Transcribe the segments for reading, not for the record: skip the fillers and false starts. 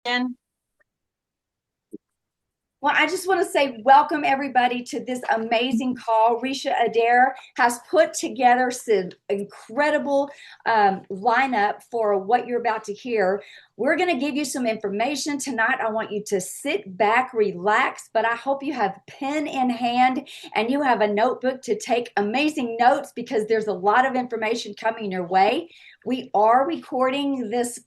And Well, I just want to say welcome everybody to this amazing call. Ricia Adair has put together some incredible lineup for what you're about to hear. We're going to give you some information tonight. I want you to sit back, relax, but I hope you have pen in hand and you have a notebook to take amazing notes because there's a lot of information coming your way. We are recording this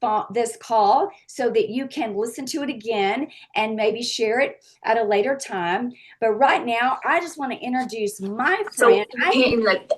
call so that you can listen to it again and maybe share it at a later time. But right now, I just want to introduce my so friend. I like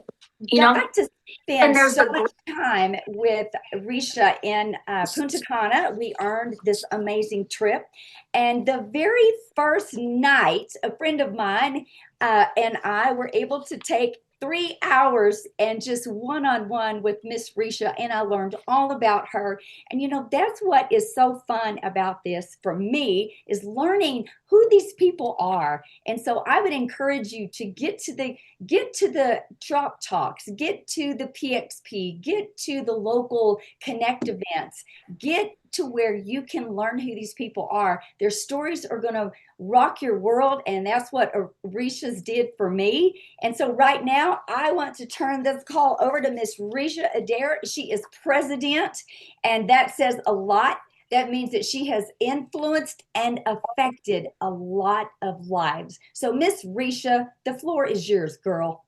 got to and spend there's so the much time with Risha in Punta Cana. We earned this amazing trip. And the very first night, a friend of mine and I were able to take 3 hours and just one-on-one with Miss Risha, and I learned all about her. And that's what is so fun about this for me, is learning who these people are. And so I would encourage you to get to the drop talks, get to the PXP, get to the local connect events, get to where you can learn who these people are. Their stories are going to rock your world, and that's what Risha's did for me. And so right now, I want to turn this call over to Miss Ricia Adair. She is president, and that says a lot. That means that she has influenced and affected a lot of lives. So, Miss Risha, the floor is yours, girl.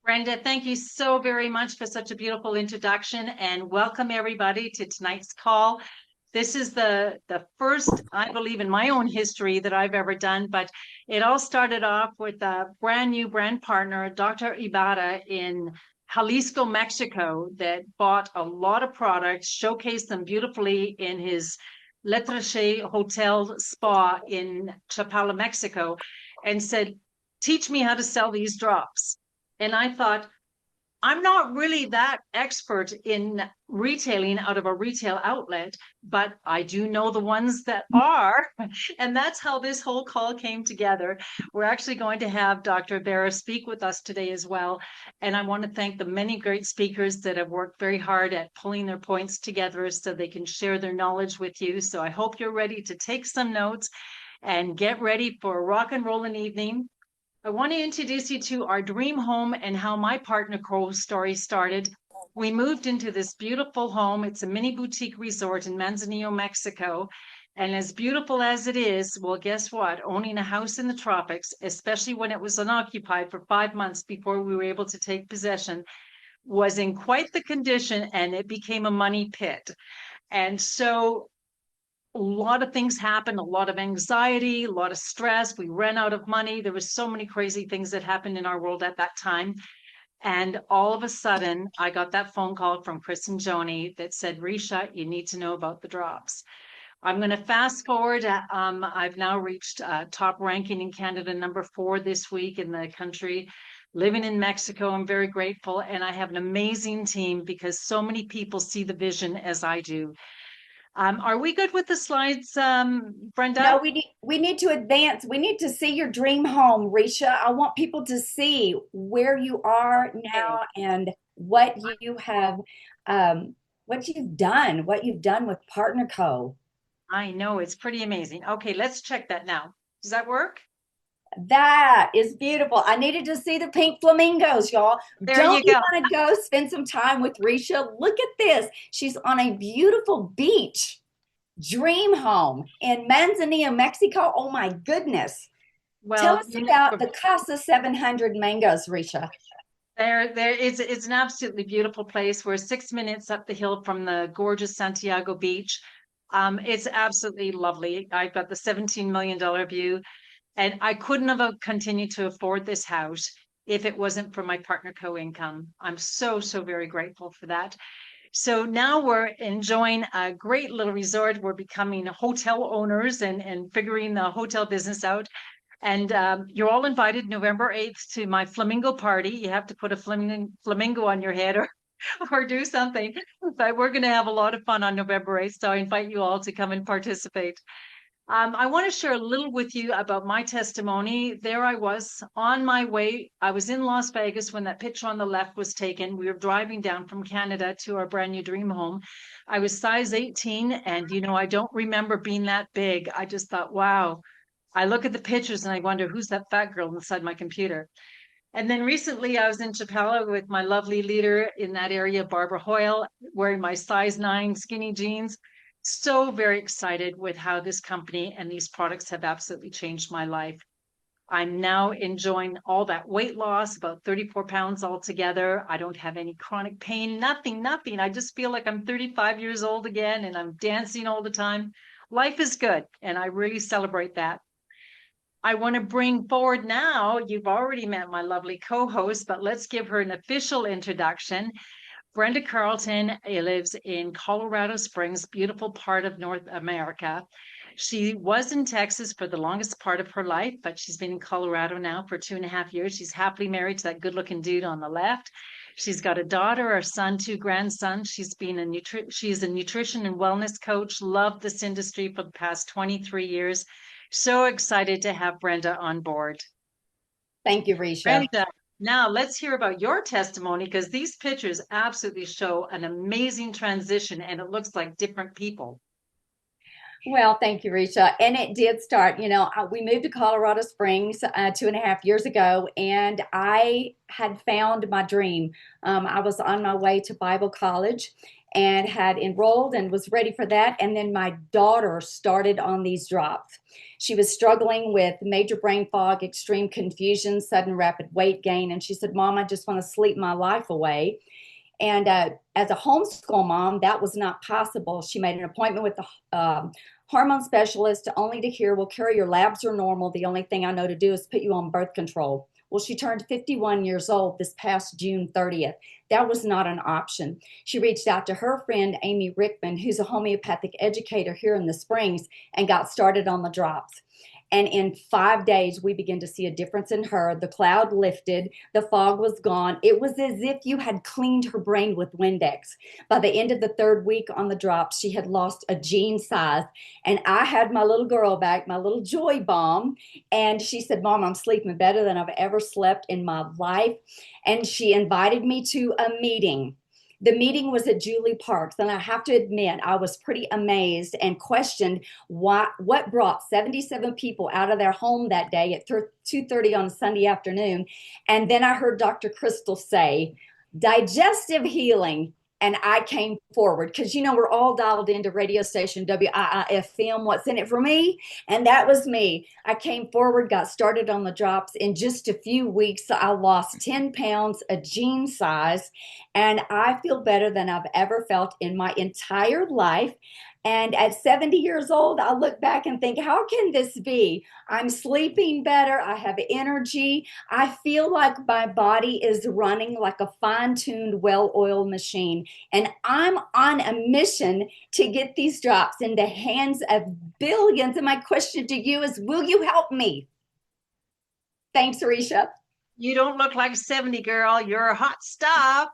Brenda, thank you so very much for such a beautiful introduction and welcome everybody to tonight's call. This is the first, I believe, in my own history that I've ever done, but it all started off with a brand new brand partner, Dr. Ibarra in Jalisco, Mexico, that bought a lot of products, showcased them beautifully in his Letrache Hotel Spa in Chapala, Mexico, and said, teach me how to sell these drops. And I thought, I'm not really that expert in retailing out of a retail outlet, but I do know the ones that are. And that's how this whole call came together. We're actually going to have Dr. Vera speak with us today as well. And I want to thank the many great speakers that have worked very hard at pulling their points together so they can share their knowledge with you. So I hope you're ready to take some notes and get ready for a rock and rolling evening. I want to introduce you to our dream home and how my partner co story started. We moved into this beautiful home. It's a mini boutique resort in Manzanillo, Mexico. And as beautiful as it is, well, guess what? Owning a house in the tropics, especially when it was unoccupied for 5 months before we were able to take possession, was in quite the condition and it became a money pit. And so a lot of things happened, a lot of anxiety, a lot of stress. We ran out of money. There was so many crazy things that happened in our world at that time. And all of a sudden, I got that phone call from Chris and Joni that said, Risha, you need to know about the drops. I'm going to fast forward. I've now reached top ranking in Canada, number 4 this week in the country. Living in Mexico, I'm very grateful. And I have an amazing team because so many people see the vision as I do. Are we good with the slides, No, Brenda? we need to advance. We need to see your dream home, Risha. I want people to see where you are Okay. now and what you've done with Partner Co. I know it's pretty amazing. Okay, let's check that now. Does that work? That is beautiful. I needed to see the pink flamingos, y'all. There Don't you you go. want to go spend some time with Risha? Look at this. She's on a beautiful beach dream home in Manzanillo, Mexico. Oh my goodness. Tell Well, us about the Casa 700 mangoes, Risha. it's an absolutely beautiful place. We're 6 minutes up the hill from the gorgeous Santiago beach. It's absolutely lovely. I've got the $17 million view, and I couldn't have continued to afford this house if it wasn't for my partner co-income. I'm so, so very grateful for that. So now we're enjoying a great little resort. We're becoming hotel owners and figuring the hotel business out. And you're all invited November 8th to my flamingo party. You have to put a flamingo on your head or, or do something. But we're going to have a lot of fun on November 8th. So I invite you all to come and participate. I want to share a little with you about my testimony. There I was on my way. I was in Las Vegas when that picture on the left was taken. We were driving down from Canada to our brand new dream home. I was size 18, and I don't remember being that big. I just thought, wow. I look at the pictures and I wonder, who's that fat girl inside my computer? And then recently I was in Chapala with my lovely leader in that area, Barbara Hoyle, wearing my size 9 skinny jeans. So very excited with how this company and these products have absolutely changed my life. I'm now enjoying all that weight loss, about 34 pounds altogether. I don't have any chronic pain, nothing. I just feel like I'm 35 years old again and I'm dancing all the time. Life is good, and I really celebrate that. I want to bring forward now, you've already met my lovely co-host, but let's give her an official introduction. Brenda Carlton lives in Colorado Springs, beautiful part of North America. She was in Texas for the longest part of her life, but she's been in Colorado now for 2.5 years. She's happily married to that good-looking dude on the left. She's got a daughter, a son, 2 grandsons. She's a nutrition and wellness coach, loved this industry for the past 23 years. So excited to have Brenda on board. Thank you, Ricia. Brenda, now let's hear about your testimony, because these pictures absolutely show an amazing transition and it looks like different people. Well, thank you, Ricia. And it did start, we moved to Colorado Springs 2.5 years ago, and I had found my dream. I was on my way to Bible college and had enrolled and was ready for that. And then my daughter started on these drops. She was struggling with major brain fog, extreme confusion, sudden rapid weight gain. And she said, Mom, I just want to sleep my life away. And as a homeschool mom, that was not possible. She made an appointment with the hormone specialist only to hear, well, Carrie, your labs are normal. The only thing I know to do is put you on birth control. Well, she turned 51 years old this past June 30th. That was not an option. She reached out to her friend, Amy Rickman, who's a homeopathic educator here in the Springs, and got started on the drops. And in 5 days, we began to see a difference in her. The cloud lifted, the fog was gone. It was as if you had cleaned her brain with Windex. By the end of the 3rd week on the drops, she had lost a jean size. And I had my little girl back, my little joy bomb. And she said, Mom, I'm sleeping better than I've ever slept in my life. And she invited me to a meeting. The meeting was at Julie Parks, and I have to admit, I was pretty amazed and questioned what brought 77 people out of their home that day at 2:30 on a Sunday afternoon. And then I heard Dr. Crystal say, digestive healing. And I came forward because, we're all dialed into radio station WIIFM, what's in it for me? And that was me. I came forward, got started on the drops. In just a few weeks, I lost 10 pounds, a jean size, and I feel better than I've ever felt in my entire life. And at 70 years old, I look back and think, how can this be? I'm sleeping better. I have energy. I feel like my body is running like a fine-tuned, well-oiled machine. And I'm on a mission to get these drops in the hands of billions. And my question to you is, will you help me? Thanks, Ricia. You don't look like 70, girl. You're a hot stuff.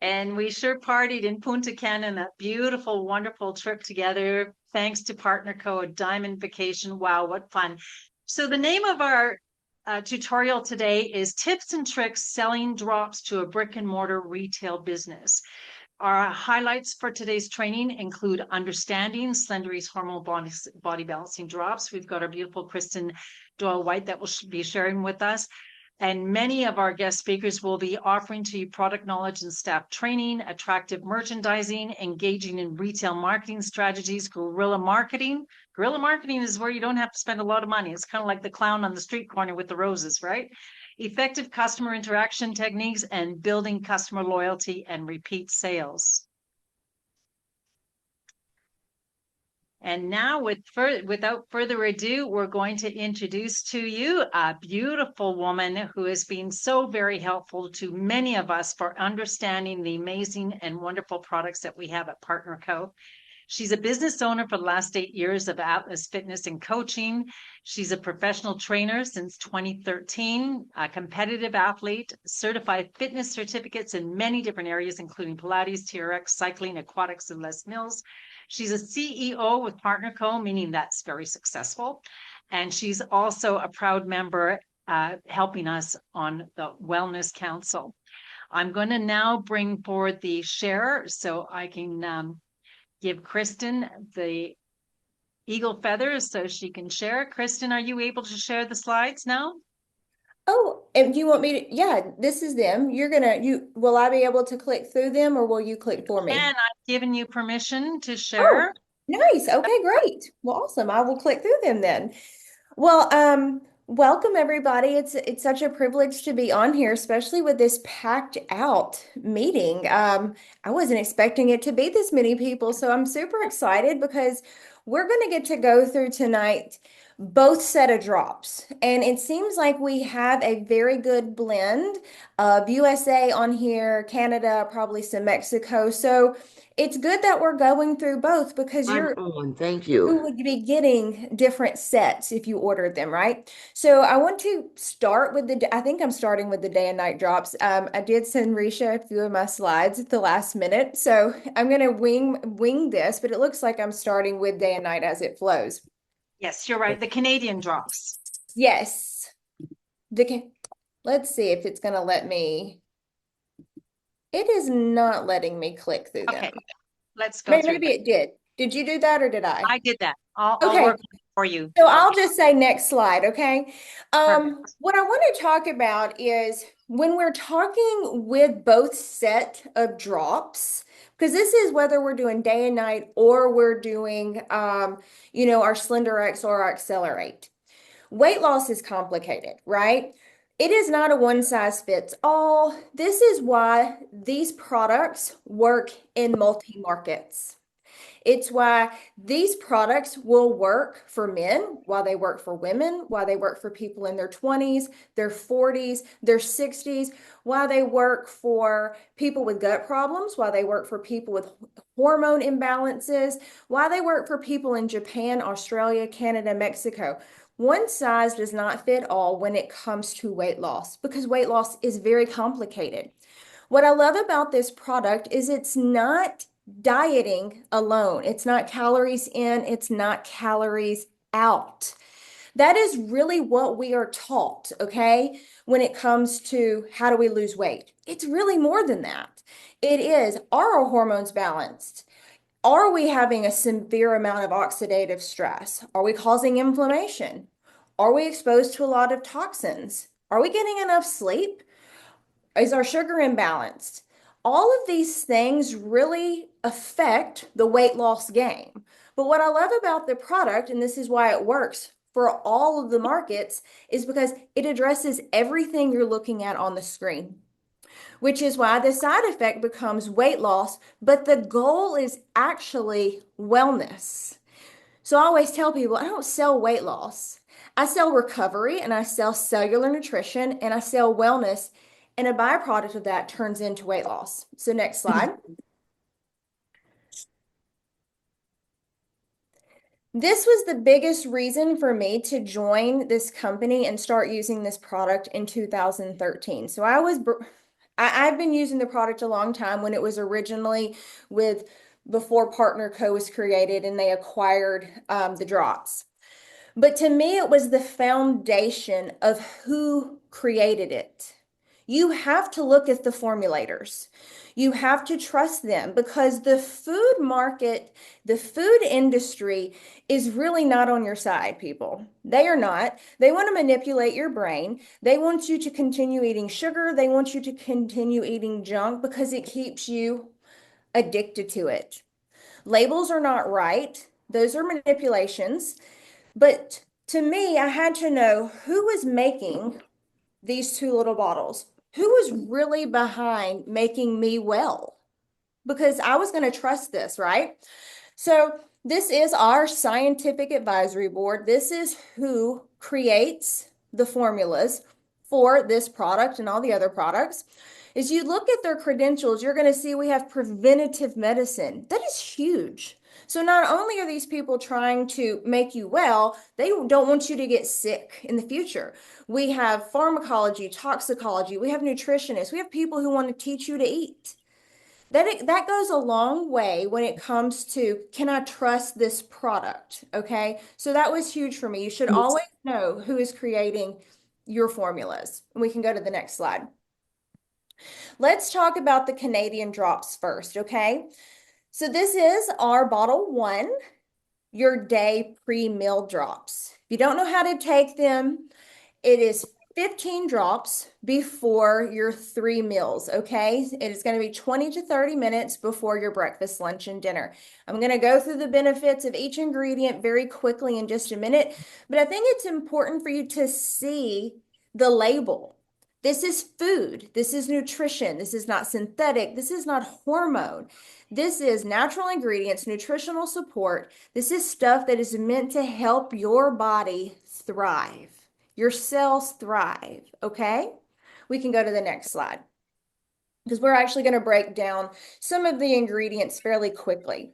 And we sure partied in Punta Cana in that beautiful, wonderful trip together. Thanks to Partner Code, Diamond Vacation. Wow, what fun. So the name of our tutorial today is Tips and Tricks Selling Drops to a Brick and Mortar Retail Business. Our highlights for today's training include understanding Slendery's hormone body balancing drops. We've got our beautiful KRISTEN Doyle White that will be sharing with us. And many of our guest speakers will be offering to you product knowledge and staff training, attractive merchandising, engaging in retail marketing strategies, guerrilla marketing. Guerrilla marketing is where you don't have to spend a lot of money. It's kind of like the clown on the street corner with the roses, right? Effective customer interaction techniques and building customer loyalty and repeat sales. And now, without further ado, we're going to introduce to you a beautiful woman who has been so very helpful to many of us for understanding the amazing and wonderful products that we have at Partner Co. She's a business owner for the last 8 years of Atlas Fitness and Coaching. She's a professional trainer since 2013, a competitive athlete, certified fitness certificates in many different areas, including Pilates, TRX, cycling, aquatics, and Les Mills. She's a CEO with Partner Co, meaning that's very successful. And she's also a proud member helping us on the Wellness Council. I'm going to now bring forward the share so I can give Kristen the eagle feathers so she can share. Kristen, are you able to share the slides now? Oh, and you want me to, yeah, this is them. Will I be able to click through them or will you click for me? And I've given you permission to Oh, share. nice. Okay, great. Well, awesome. I will click through them then. Well, welcome everybody. It's such a privilege to be on here, especially with this packed out meeting. I wasn't expecting it to be this many people, so I'm super excited because we're going to get to go through tonight both set of drops. And it seems like we have a very good blend of USA on here, Canada, probably some Mexico. So it's good that we're going through both because I'm you're on, thank you you. would be getting different sets if you ordered them, right? So I want to start with I think I'm starting with the day and night drops. I did send Ricia a few of my slides at the last minute, so I'm gonna wing this, but it looks like I'm starting with day and night as it flows. Yes, you're right. The Canadian drops. Yes. Let's see if it's gonna let me. It is not letting me click through them. Okay, let's go through Maybe that. it did. Did you do that or did I? I did that. I'll Okay. work for you. So I'll just say next slide, okay? Perfect. What I want to talk about is when we're talking with both set of drops, because this is whether we're doing day and night or we're doing, our Slender X or our Accelerate. Weight loss is complicated, right? It is not a one size fits all. This is why these products work in multi-markets. It's why these products will work for men, while they work for women, while they work for people in their 20s, their 40s, their 60s, while they work for people with gut problems, while they work for people with hormone imbalances, while they work for people in Japan, Australia, Canada, Mexico. One size does not fit all when it comes to weight loss because weight loss is very complicated. What I love about this product is it's not dieting alone. It's not calories in, it's not calories out. That is really what we are taught, okay, when it comes to how do we lose weight. It's really more than that. It is, are our hormones balanced? Are we having a severe amount of oxidative stress? Are we causing inflammation? Are we exposed to a lot of toxins? Are we getting enough sleep? Is our sugar imbalanced? All of these things really affect the weight loss game. But what I love about the product, and this is why it works for all of the markets, is because it addresses everything you're looking at on the screen, which is why the side effect becomes weight loss, but the goal is actually wellness. So I always tell people, I don't sell weight loss. I sell recovery and I sell cellular nutrition and I sell wellness. And a byproduct of that turns into weight loss. So next slide. This was the biggest reason for me to join this company and start using this product in 2013. So I've been using the product a long time when it was originally before Partner Co was created and they acquired the drops. But to me, it was the foundation of who created it. You have to look at the formulators. You have to trust them because the food market, the food industry is really not on your side, people. They are not. They want to manipulate your brain. They want you to continue eating sugar. They want you to continue eating junk because it keeps you addicted to it. Labels are not right. Those are manipulations. But to me, I had to know who was making these two little bottles. Who was really behind making me well? Because I was going to trust this, right? So this is our scientific advisory board. This is who creates the formulas for this product and all the other products. As you look at their credentials, you're going to see we have preventative medicine. That is huge. So not only are these people trying to make you well, they don't want you to get sick in the future. We have pharmacology, toxicology, we have nutritionists, we have people who want to teach you to eat. that goes a long way when it comes to, can I trust this product? Okay. So that was huge for me. You should always know who is creating your formulas. And we can go to the next slide. Let's talk about the Canadian drops first. Okay. So this is our bottle 1, your day pre-meal drops. If you don't know how to take them, it is 15 drops before your 3 meals, okay? It is going to be 20 to 30 minutes before your breakfast, lunch, and dinner. I'm going to go through the benefits of each ingredient very quickly in just a minute, but I think it's important for you to see the label. This is food. This is nutrition. This is not synthetic. This is not hormone. This is natural ingredients, nutritional support. This is stuff that is meant to help your body thrive. Your cells thrive, okay? We can go to the next slide because we're actually going to break down some of the ingredients fairly quickly.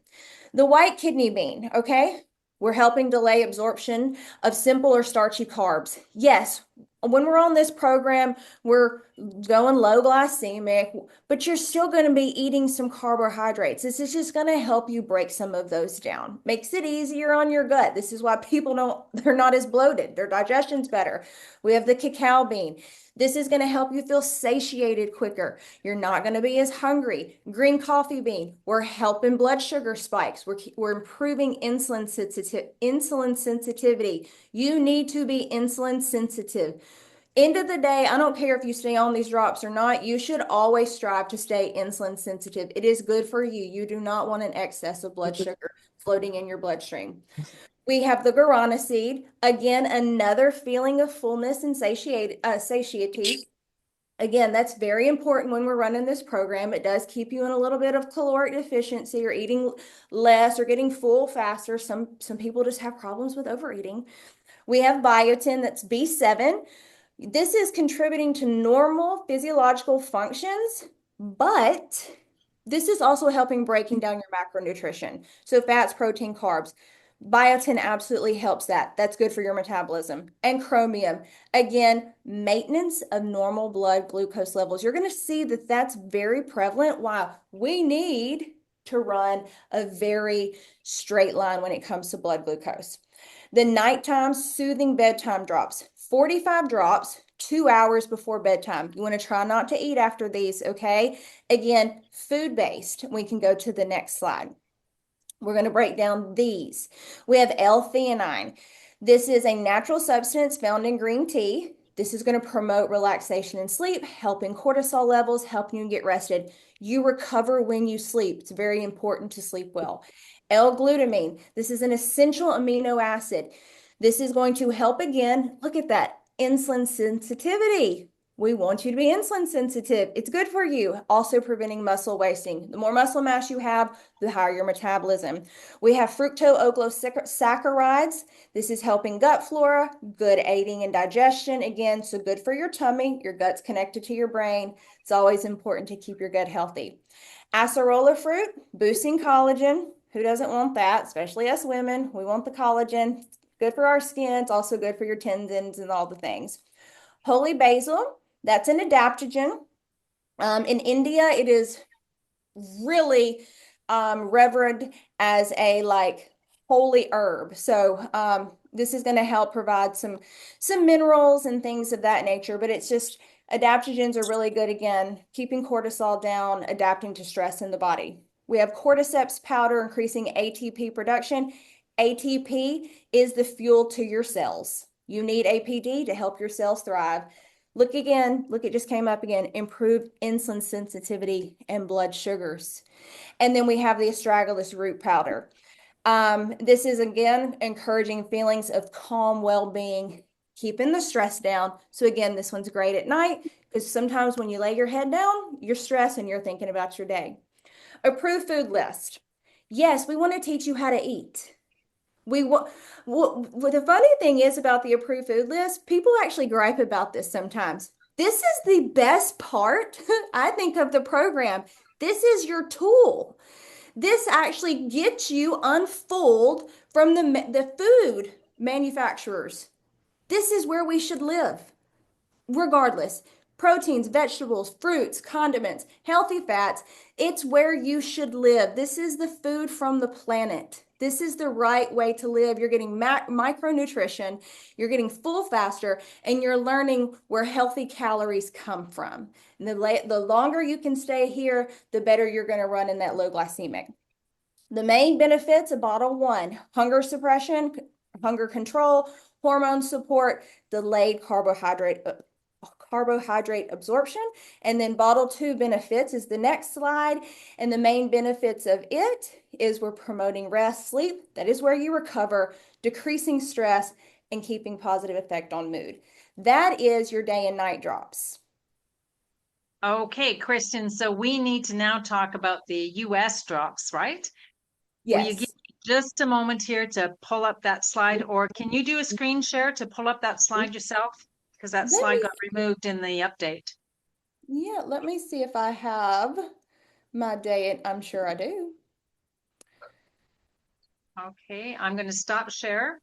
The white kidney bean, okay? We're helping delay absorption of simple or starchy carbs. Yes, when we're on this program, we're going low glycemic, but you're still going to be eating some carbohydrates. This is just going to help you break some of those down. Makes it easier on your gut. This is why people they're not as bloated. Their digestion's better. We have the cacao bean. This is going to help you feel satiated quicker. You're not going to be as hungry. Green coffee bean, we're helping blood sugar spikes. We're improving insulin sensitivity. You need to be insulin sensitive. End of the day, I don't care if you stay on these drops or not, you should always strive to stay insulin sensitive. It is good for you. You do not want an excess of blood sugar floating in your bloodstream. We have the guarana seed. Again, another feeling of fullness and satiety. Again, that's very important when we're running this program. It does keep you in a little bit of caloric deficiency or eating less or getting full faster. Some people just have problems with overeating. We have biotin, that's B7. This is contributing to normal physiological functions, but this is also helping breaking down your macronutrition. So fats, protein, carbs. Biotin absolutely helps that. That's good for your metabolism. And chromium, again, maintenance of normal blood glucose levels. You're going to see that that's very prevalent. Wow, we need to run a very straight line when it comes to blood glucose. The nighttime soothing bedtime drops, 45 drops, 2 hours before bedtime. You want to try not to eat after these, okay? Again, food-based. We can go to the next slide. We're going to break down these. We have L-theanine. This is a natural substance found in green tea. This is going to promote relaxation and sleep, helping cortisol levels, helping you get rested. You recover when you sleep. It's very important to sleep well. L-glutamine. This is an essential amino acid. This is going to help, again, look at that, insulin sensitivity. We want you to be insulin sensitive. It's good for you. Also preventing muscle wasting. The more muscle mass you have, the higher your metabolism. We have fructooligosaccharides. This is helping gut flora, good aiding in digestion. Again, so good for your tummy. Your gut's connected to your brain. It's always important to keep your gut healthy. Acerola fruit, boosting collagen. Who doesn't want that? Especially us women. We want the collagen. It's good for our skin. It's also good for your tendons and all the things. Holy basil. That's an adaptogen. In India, it is really revered as a holy herb. So this is going to help provide some minerals and things of that nature, but it's just adaptogens are really good, again, keeping cortisol down, adapting to stress in the body. We have cordyceps powder, increasing ATP production. ATP is the fuel to your cells. You need APD to help your cells thrive. Look again, look, it just came up again, improved insulin sensitivity and blood sugars. And then we have the astragalus root powder. This is, again, encouraging feelings of calm well-being, keeping the stress down. So again, this one's great at night because sometimes when you lay your head down, you're stressed and you're thinking about your day. Approved food list. Yes, we want to teach you how to eat. What the funny thing is about the approved food list, people actually gripe about this sometimes. This is the best part, I think, of the program. This is your tool. This actually gets you unfold from the food manufacturers. This is where we should live, regardless. proteins, vegetables, fruits, condiments, healthy fats. It's where you should live. This is the food from the planet. This is the right way to live. You're getting micronutrition, you're getting full faster, and you're learning where healthy calories come from. And the longer you can stay here, the better you're going to run in that low glycemic. The main benefits of bottle 1, hunger suppression, hunger control, hormone support, delayed carbohydrate absorption. And then bottle 2 benefits is the next slide. And the main benefits of it is we're promoting rest, sleep. That is where you recover, decreasing stress, and keeping positive effect on mood. That is your day and night drops. Okay, Kristen, so we need to now talk about the US drops, right? Yes. Will you give me just a moment here to pull up that slide, or can you do a screen share to pull up that slide yourself? Because that slide got removed in the update. Yeah, let me see if I have my day. I'm sure I do. Okay, I'm going to stop share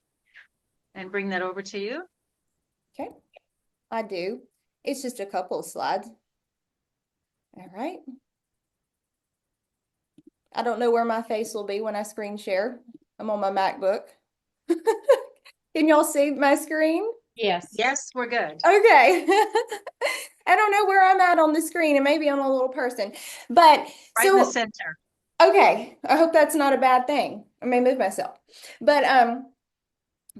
and bring that over to you. Okay, I do. It's just a couple of slides. All right. I don't know where my face will be when I screen share. I'm on my MacBook. Can y'all see my screen? Yes. Yes, we're good. Okay. I don't know where I'm at on the screen, and maybe I'm a little person, but Right in the center. Okay, I hope that's not a bad thing. I may move myself, but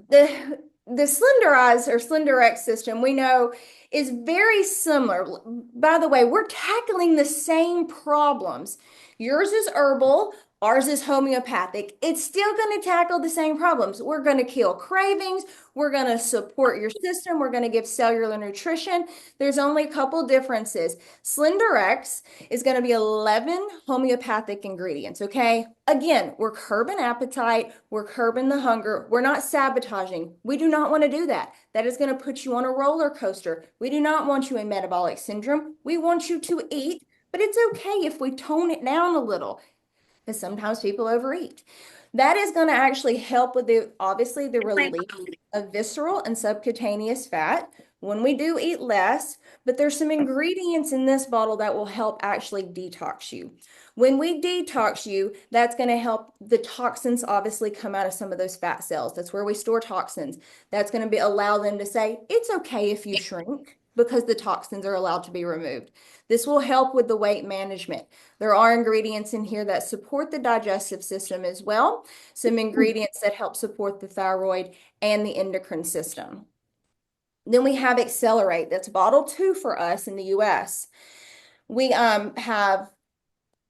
the Slenderize or SlenderX system we know is very similar. By the way, we're tackling the same problems. Yours is herbal, ours is homeopathic. It's still going to tackle the same problems. We're going to kill cravings. We're going to support your system. We're going to give cellular nutrition. There's only a couple differences. SlenderX is going to be 11 homeopathic ingredients, okay? Again, we're curbing appetite. We're curbing the hunger. We're not sabotaging. We do not want to do that. That is going to put you on a roller coaster. We do not want you in metabolic syndrome. We want you to eat, but it's okay if we tone it down a little, because sometimes people overeat. That is going to actually help with obviously the release of visceral and subcutaneous fat when we do eat less, but there's some ingredients in this bottle that will help actually detox you. When we detox you, that's going to help the toxins obviously come out of some of those fat cells. That's where we store toxins. That's going to allow them to say, it's okay if you shrink, because the toxins are allowed to be removed. This will help with the weight management. There are ingredients in here that support the digestive system as well. Some ingredients that help support the thyroid and the endocrine system. Then we have Accelerate. That's bottle 2 for us in the US. We have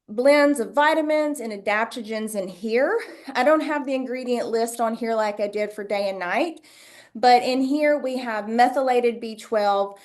blends of vitamins and adaptogens in here. I don't have the ingredient list on here like I did for day and night, but in here we have methylated B12.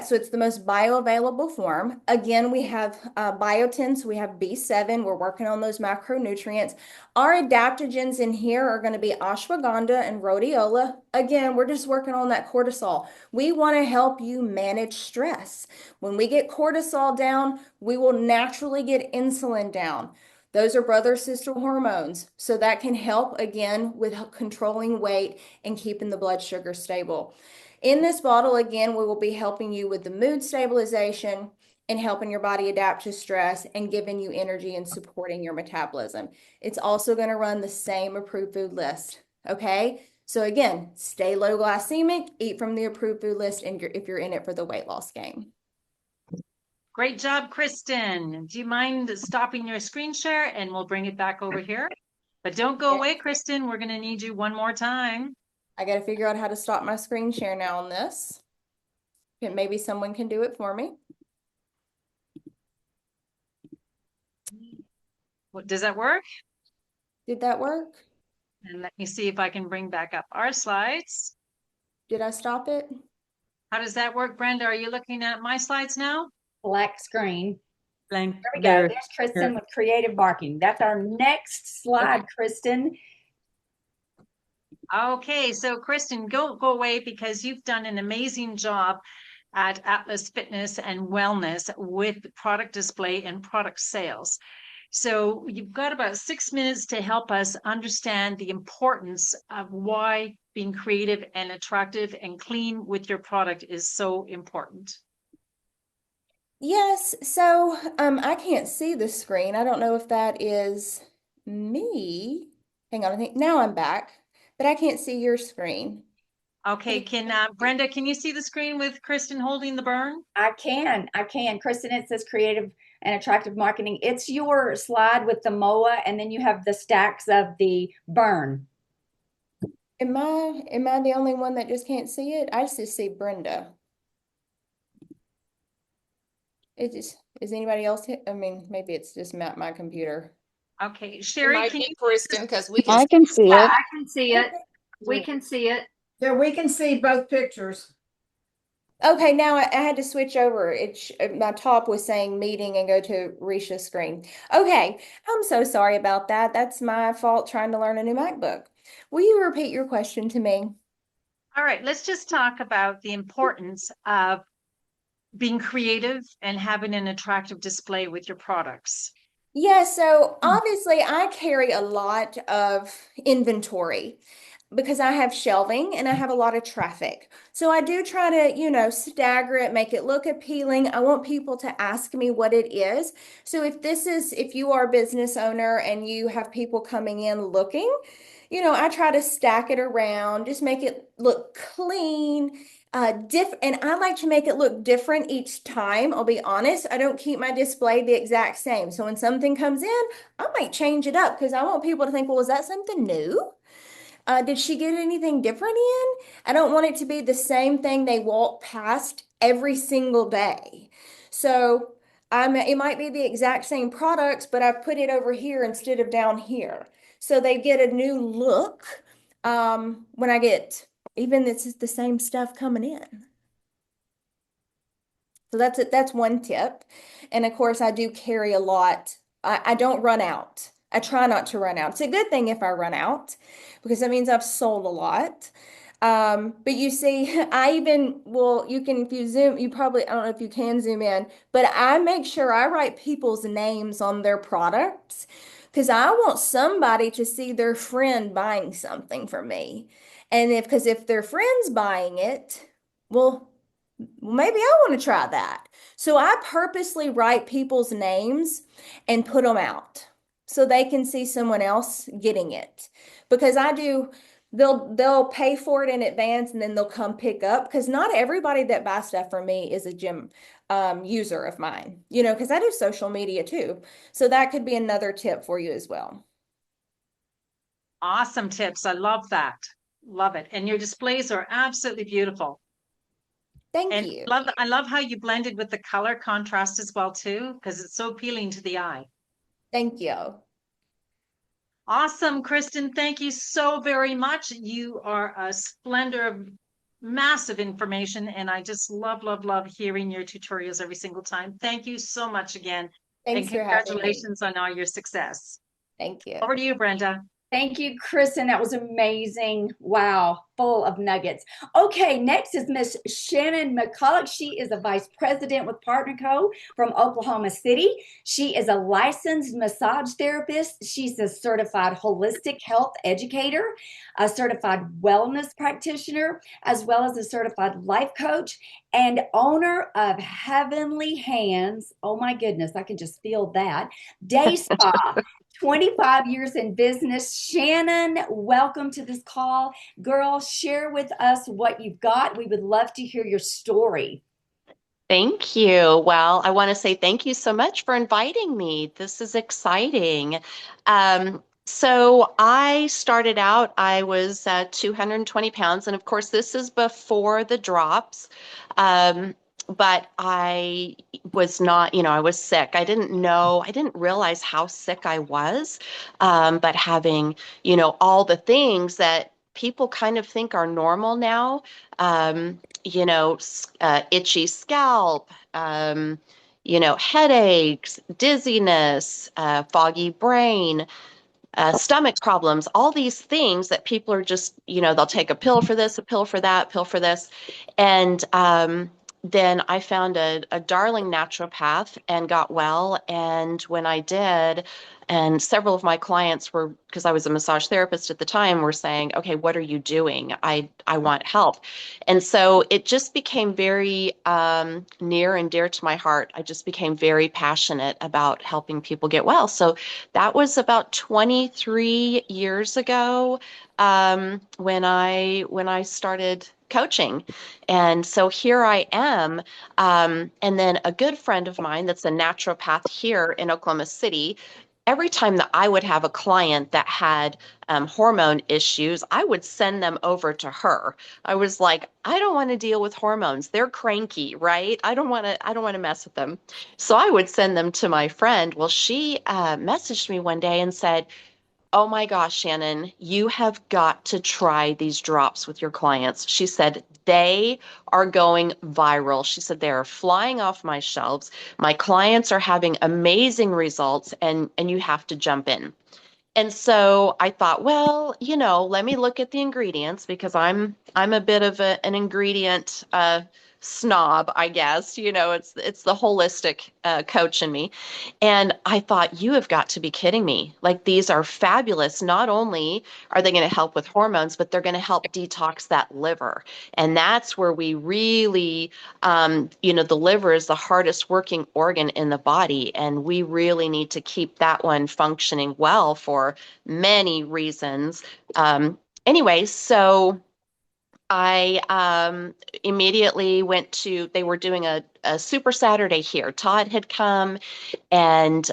So it's the most bioavailable form. Again, we have biotin, so we have B7. We're working on those macronutrients. Our adaptogens in here are going to be ashwagandha and rhodiola. Again, we're just working on that cortisol. We want to help you manage stress. When we get cortisol down, we will naturally get insulin down. Those are brother-sister hormones. So that can help, again, with controlling weight and keeping the blood sugar stable. In this bottle, again, we will be helping you with the mood stabilization and helping your body adapt to stress and giving you energy and supporting your metabolism. It's also going to run the same approved food list, okay? So again, stay low glycemic, eat from the approved food list, and if you're in it for the weight loss game. Great job, Kristen. Do you mind stopping your screen share and we'll bring it back over here? But don't go away, Kristen. We're going to need you one more time. I got to figure out how to stop my screen share now on this. Maybe someone can do it for me. Does that work? Did that work? And let me see if I can bring back up our slides. Did I stop it? How does that work, Brenda? Are you looking at my slides now? Black screen. Blank. There we go. There's Kristen with creative barking. That's our next slide, okay. Kristen. Okay, so Kristen, go away, because you've done an amazing job at Atlas Fitness and Wellness with product display and product sales. So you've got about 6 minutes to help us understand the importance of why being creative and attractive and clean with your product is so important. Yes, so I can't see the screen. I don't know if that is me. Hang on, I think now I'm back, but I can't see your screen. Can Okay, you? can Brenda, can you see the screen with Kristen holding the burn? I can. Kristen, it says creative and attractive marketing. It's your slide with the MOA, and then you have the stacks of the burn. Am I the only one that just can't see it? I just see Brenda. It just is anybody else? I mean, maybe it's just my computer. Okay, It Sherry, might can be you? Kristen because we can I see can see Yeah, it. I can see it. We Okay. can see it. Yeah, we can see both pictures. Okay, now I had to switch over. My top was saying meeting and go to Risha's screen. Okay, I'm so sorry about that. That's my fault trying to learn a new MacBook. Will you repeat your question to me? All right, let's just talk about the importance of being creative and having an attractive display with your products. Yeah, so obviously I carry a lot of inventory because I have shelving and I have a lot of traffic. So I do try to, stagger it, make it look appealing. I want people to ask me what it is. So if you are a business owner and you have people coming in looking, I try to stack it around, just make it look clean, and I like to make it look different each time. I'll be honest, I don't keep my display the exact same. So when something comes in, I might change it up because I want people to think, well, is that something new? Did she get anything different in? I don't want it to be the same thing they walk past every single day. So it might be the exact same products, but I've put it over here instead of down here. So they get a new look when I get even this is the same stuff coming in. So that's it. That's one tip. And of course, I do carry a lot. I don't run out. I try not to run out. It's a good thing if I run out because that means I've sold a lot. But you see, you can, if you zoom, I don't know if you can zoom in, but I make sure I write people's names on their products because I want somebody to see their friend buying something from me. Because if their friend's buying it, well, maybe I want to try that. So I purposely write people's names and put them out so they can see someone else getting it. Because they'll pay for it in advance and then they'll come pick up because not everybody that buys stuff from me is a gym user of mine, because I do social media too. So that could be another tip for you as well. Awesome tips. I love that. Love it. And your displays are absolutely beautiful. Thank And you. I love how you blended with the color contrast as well too, because it's so appealing to the eye. Thank you. Awesome, Kristen. Thank you so very much. You are a splendor of massive information, and I just love, love, love hearing your tutorials every single time. Thank you so much again. Thanks And for having me. congratulations on all your success. Thank you. Over to you, Brenda. Thank you, Kristen. That was amazing. Wow, full of nuggets. Okay, next is Miss Shannon McCulloch. She is a vice president with Partner Co. from Oklahoma City. She is a licensed massage therapist. She's a certified holistic health educator, a certified wellness practitioner, as well as a certified life coach and owner of Heavenly Hands. Oh my goodness, I can just feel that. Day Spa. 25 years in business. Shannon, welcome to this call. Girl, share with us what you've got. We would love to hear your story. Thank you. Well, I want to say thank you so much for inviting me. This is exciting. So I started out, I was 220 pounds, and of course, this is before the drops. But I was not, I was sick. I didn't realize how sick I was. But having, all the things that people kind of think are normal now, itchy scalp, headaches, dizziness, foggy brain, stomach problems, all these things that people are just, they'll take a pill for this, a pill for that, pill for this. And then I found a darling naturopath and got well. And when I did, And several of my clients were, because I was a massage therapist at the time, were saying, okay, what are you doing? I want help. And so it just became very near and dear to my heart. I just became very passionate about helping people get well. So that was about 23 years ago, when I started coaching. And so here I am. And then a good friend of mine that's a naturopath here in Oklahoma City, every time that I would have a client that had hormone issues, I would send them over to her. I was like, I don't want to deal with hormones. They're cranky, right? I don't want to mess with them. So I would send them to my friend. Well, she messaged me one day and said, oh my gosh, Shannon, you have got to try these drops with your clients. She said, they are going viral. She said, they are flying off my shelves. My clients are having amazing results, and you have to jump in. And so I thought, well, let me look at the ingredients, because I'm a bit of an ingredient snob, I guess. It's the holistic coach in me. And I thought, you have got to be kidding me. Like, these are fabulous. Not only are they going to help with hormones, but they're going to help detox that liver. And that's where we really, the liver is the hardest working organ in the body. And we really need to keep that one functioning well for many reasons. Anyway, so I immediately went to, they were doing a Super Saturday here. Todd had come, and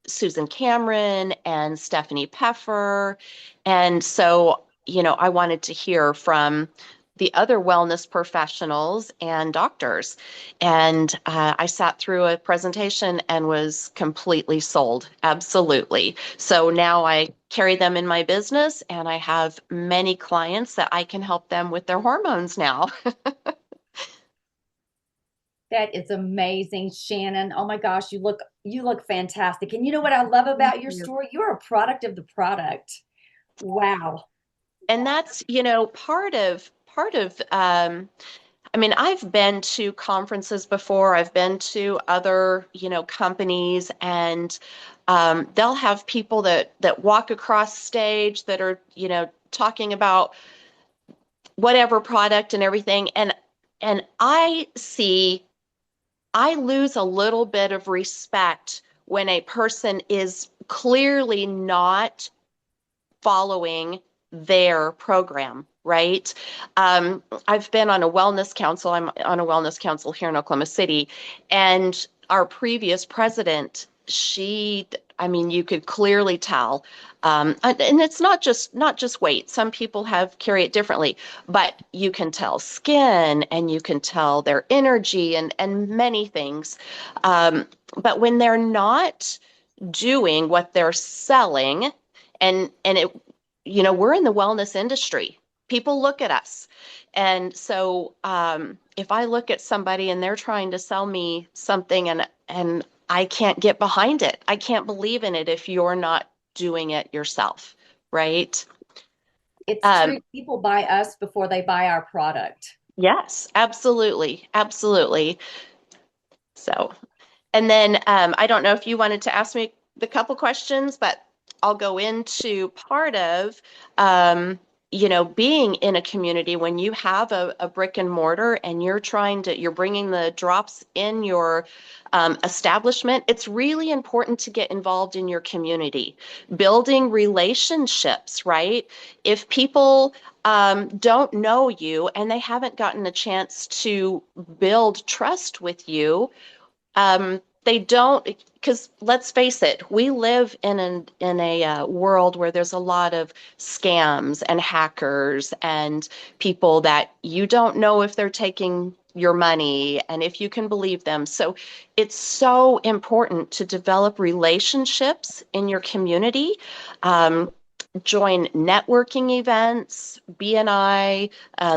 Susan Cameron and Stephanie Peffer. And so, I wanted to hear from the other wellness professionals and doctors. And I sat through a presentation and was completely sold. Absolutely. So now I carry them in my business, and I have many clients that I can help them with their hormones now. That is amazing, Shannon. Oh my gosh, you look fantastic. And you know what I love about your story? You're a product of the product. Wow. And that's, part of I've been to conferences before. I've been to other, companies, and they'll have people that walk across stage that are, talking about whatever product and everything. And I lose a little bit of respect when a person is clearly not following their program, right? I've been on a wellness council. I'm on a wellness council here in Oklahoma City, and our previous president, you could clearly tell. And it's not just weight. Some people carry it differently, but you can tell skin, and you can tell their energy, and many things. But when they're not doing what they're selling, and we're in the wellness industry. People look at us. And so if I look at somebody and they're trying to sell me something, and I can't get behind it, I can't believe in it if you're not doing it yourself, right? It's true. People buy us before they buy our product. Yes, absolutely. Absolutely. So, and then I don't know if you wanted to ask me the couple questions, but I'll go into part of, being in a community when you have a brick and mortar, and you're bringing the drops in your establishment. It's really important to get involved in your community, building relationships, right? If people don't know you and they haven't gotten a chance to build trust with you, they don't, because let's face it, we live in a world where there's a lot of scams and hackers and people that you don't know if they're taking your money and if you can believe them. So it's so important to develop relationships in your community. Join networking events, BNI,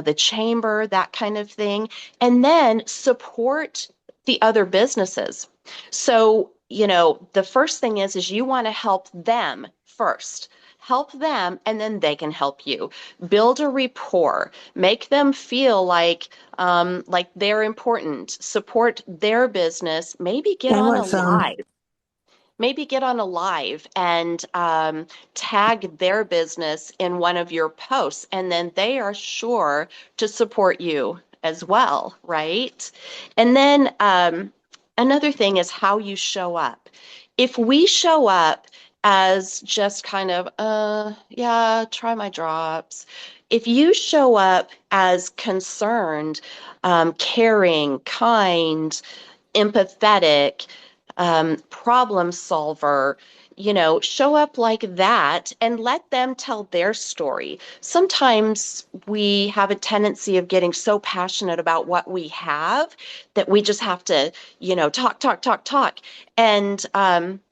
the chamber, that kind of thing, and then support the other businesses. So, the first thing is you want to help them first. Help them, and then they can help you. Build a rapport. Make them feel like they're important. Support their business. Maybe get on a live. maybe get on a live and tag their business in one of your posts, and then they are sure to support you as well, right? And then another thing is how you show up. If we show up as just kind of, yeah, try my drops. If you show up as concerned, caring, kind, empathetic, problem solver, show up like that and let them tell their story. Sometimes we have a tendency of getting so passionate about what we have that we just have to, talk, talk, talk, talk. And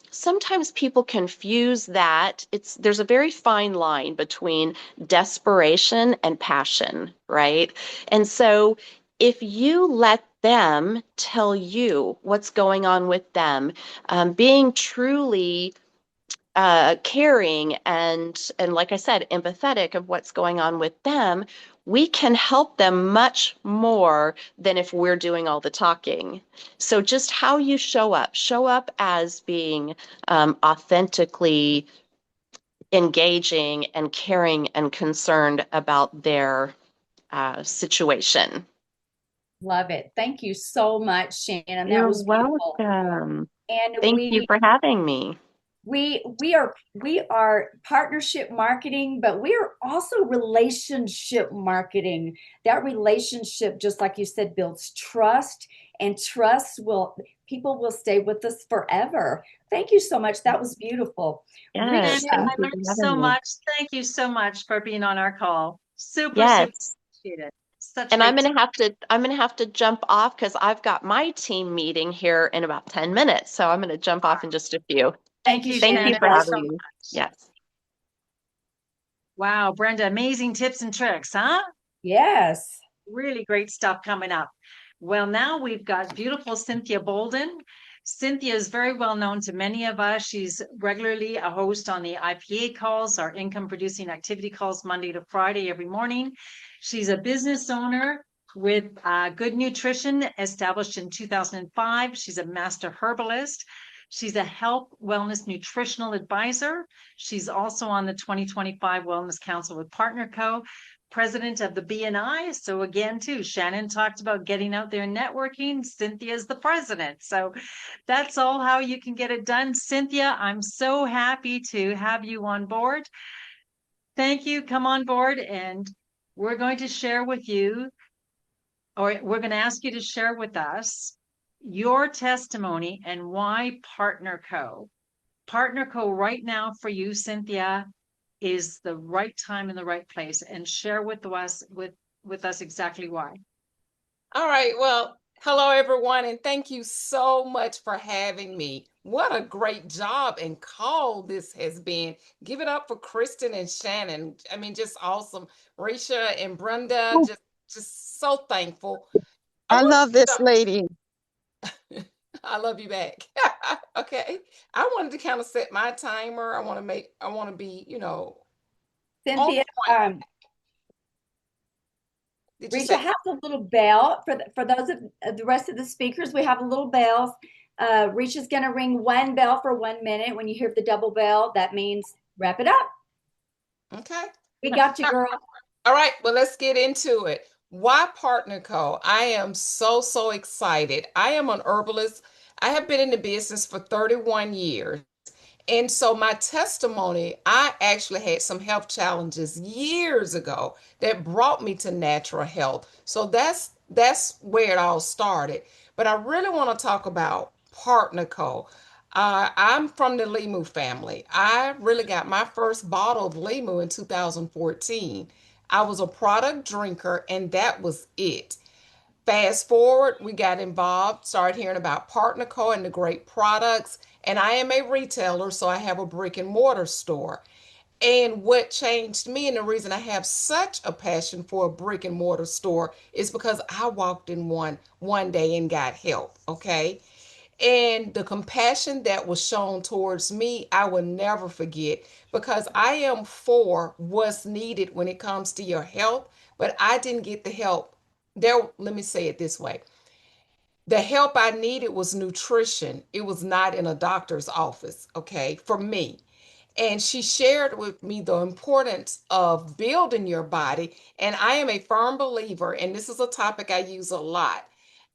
sometimes people confuse that. There's a very fine line between desperation and passion, right? And so if you let them tell you what's going on with them, being truly caring and like I said, empathetic of what's going on with them, we can help them much more than if we're doing all the talking. So just how you show up as being authentically engaging and caring and concerned about their situation. Love it. Thank you so much, Shannon. That You're was beautiful. welcome. And Thank you for having me. we are partnership marketing, but we are also relationship marketing. That relationship, just like you said, builds trust, and people will stay with us forever. Thank you so much. That was beautiful. Yes, Ricia, I thank you learned for so having me. much. Thank you so much for being on our call. Super Yes. appreciated. Such And great I'm gonna have to jump off because I've got my team meeting here in about 10 minutes. So I'm gonna jump off in just a few. thank you, Thank you Shannon. for That was having so me. Yes. Wow, Brenda, amazing tips and tricks, huh? Yes. Really great stuff coming up. Well, now we've got beautiful Cynthia Bolden. Cynthia is very well known to many of us. She's regularly a host on the IPA calls, our income producing activity calls, Monday to Friday every morning. She's a business owner with Good Nutrition, established in 2005. She's a master herbalist. She's a health, wellness, nutritional advisor. She's also on the 2025 Wellness Council with Partner Co., president of the BNI. So again, too, Shannon talked about getting out there and networking. Cynthia's the president. So that's all how you can get it done. Cynthia, I'm so happy to have you on board. Thank you. Come on board, and we're going to share with you, or we're going to ask you to share with us your testimony and why Partner Co. Partner Co. right now for you, Cynthia, is the right time in the right place, and share with us exactly why. All right. Well, hello, everyone, and thank you so much for having me. What a great job and call this has been. Give it up for KRISTEN and Shannon. I mean, just awesome. Ricia and Brenda, just so thankful. I love this lady. I love you back. Okay. I wanted to kind of set my timer. I want to be, Cynthia, Did Ricia has a little bell for those of the rest of the speakers. We have a little bells. Ricia's going to ring one bell for 1 minute. When you hear the double bell, that means wrap it up. Okay. We got you, girl. All right. Well, let's get into it. Why Partner Co? I am so excited. I am an herbalist. I have been in the business for 31 years. And so my testimony, I actually had some health challenges years ago that brought me to natural health. So that's where it all started. But I really want to talk about Partner Co. I'm from the Limu family. I really got my first bottle of Limu in 2014. I was a product drinker, and that was it. Fast forward, we got involved, started hearing about Partner Co. and the great products. And I am a retailer, so I have a brick and mortar store. And what changed me, and the reason I have such a passion for a brick and mortar store, is because I walked in one day and got help. Okay. And the compassion that was shown towards me, I will never forget, because I am for what's needed when it comes to your health, but I didn't get the help. Let me say it this way. The help I needed was nutrition. It was not in a doctor's office, okay, for me. And she shared with me the importance of building your body. And I am a firm believer, and this is a topic I use a lot.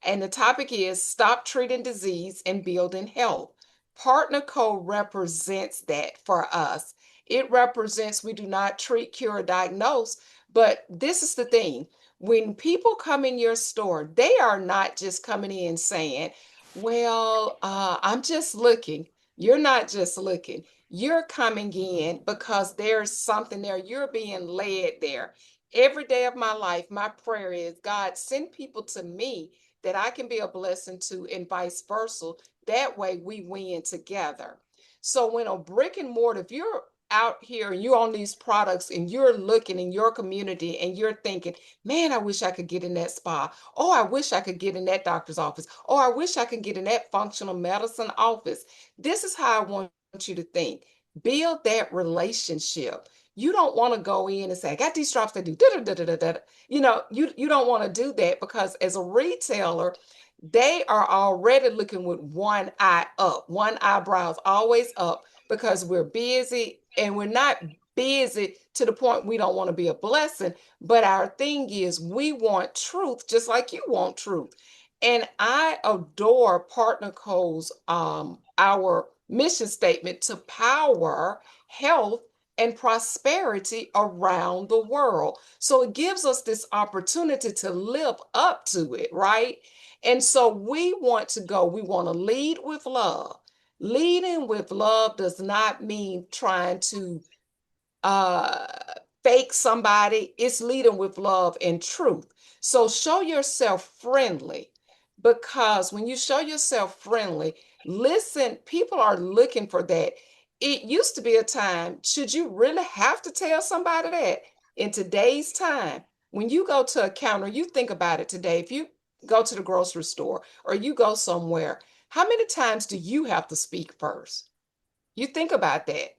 And the topic is stop treating disease and building health. Partner Co represents that for us. It represents we do not treat, cure, or diagnose. But this is the thing, when people come in your store, they are not just coming in saying, well, I'm just looking. You're not just looking. You're coming in because there's something there. You're being led there. Every day of my life, my prayer is, God, send people to me that I can be a blessing to, and vice versa. That way we win together. So when a brick and mortar, if you're out here and you're on these products and you're looking in your community and you're thinking, man, I wish I could get in that spa. Oh, I wish I could get in that doctor's office. Oh, I wish I could get in that functional medicine office. This is how I want you to think. Build that relationship. You don't want to go in and say, I got these drops that do da da da da da. You don't want to do that, because as a retailer, they are already looking with one eye up, one eyebrow's always up, because we're busy, and we're not busy to the point we don't want to be a blessing. But our thing is, we want truth just like you want truth. And I adore Partner Co's our mission statement to power health and prosperity around the world. So it gives us this opportunity to live up to it, right? And so we want to lead with love. Leading with love does not mean trying to uh, fake somebody. It's leading with love and truth. So show yourself friendly, because when you show yourself friendly, listen, people are looking for that. It used to be a time, should you really have to tell somebody that? In today's time, when you go to a counter, you think about it today. If you go to the grocery store or you go somewhere, how many times do you have to speak first? You think about that.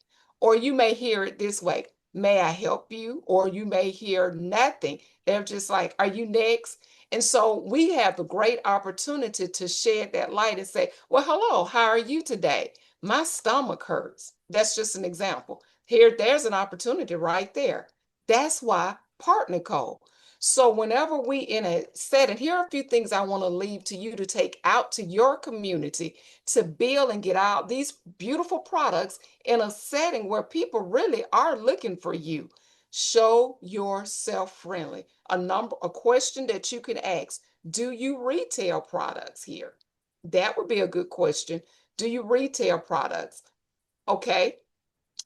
Or you may hear it this way, may I help you? Or you may hear nothing. They're just like, are you next? And so we have the great opportunity to shed that light and say, well, hello, how are you today? My stomach hurts. That's just an example. There's an opportunity right there. That's why Partner Co. So whenever we in a setting, here are a few things I want to leave to you to take out to your community to build and get out these beautiful products in a setting where people really are looking for you. Show yourself friendly. A question that you can ask: do you retail products here? That would be a good question. Do you retail products? Okay.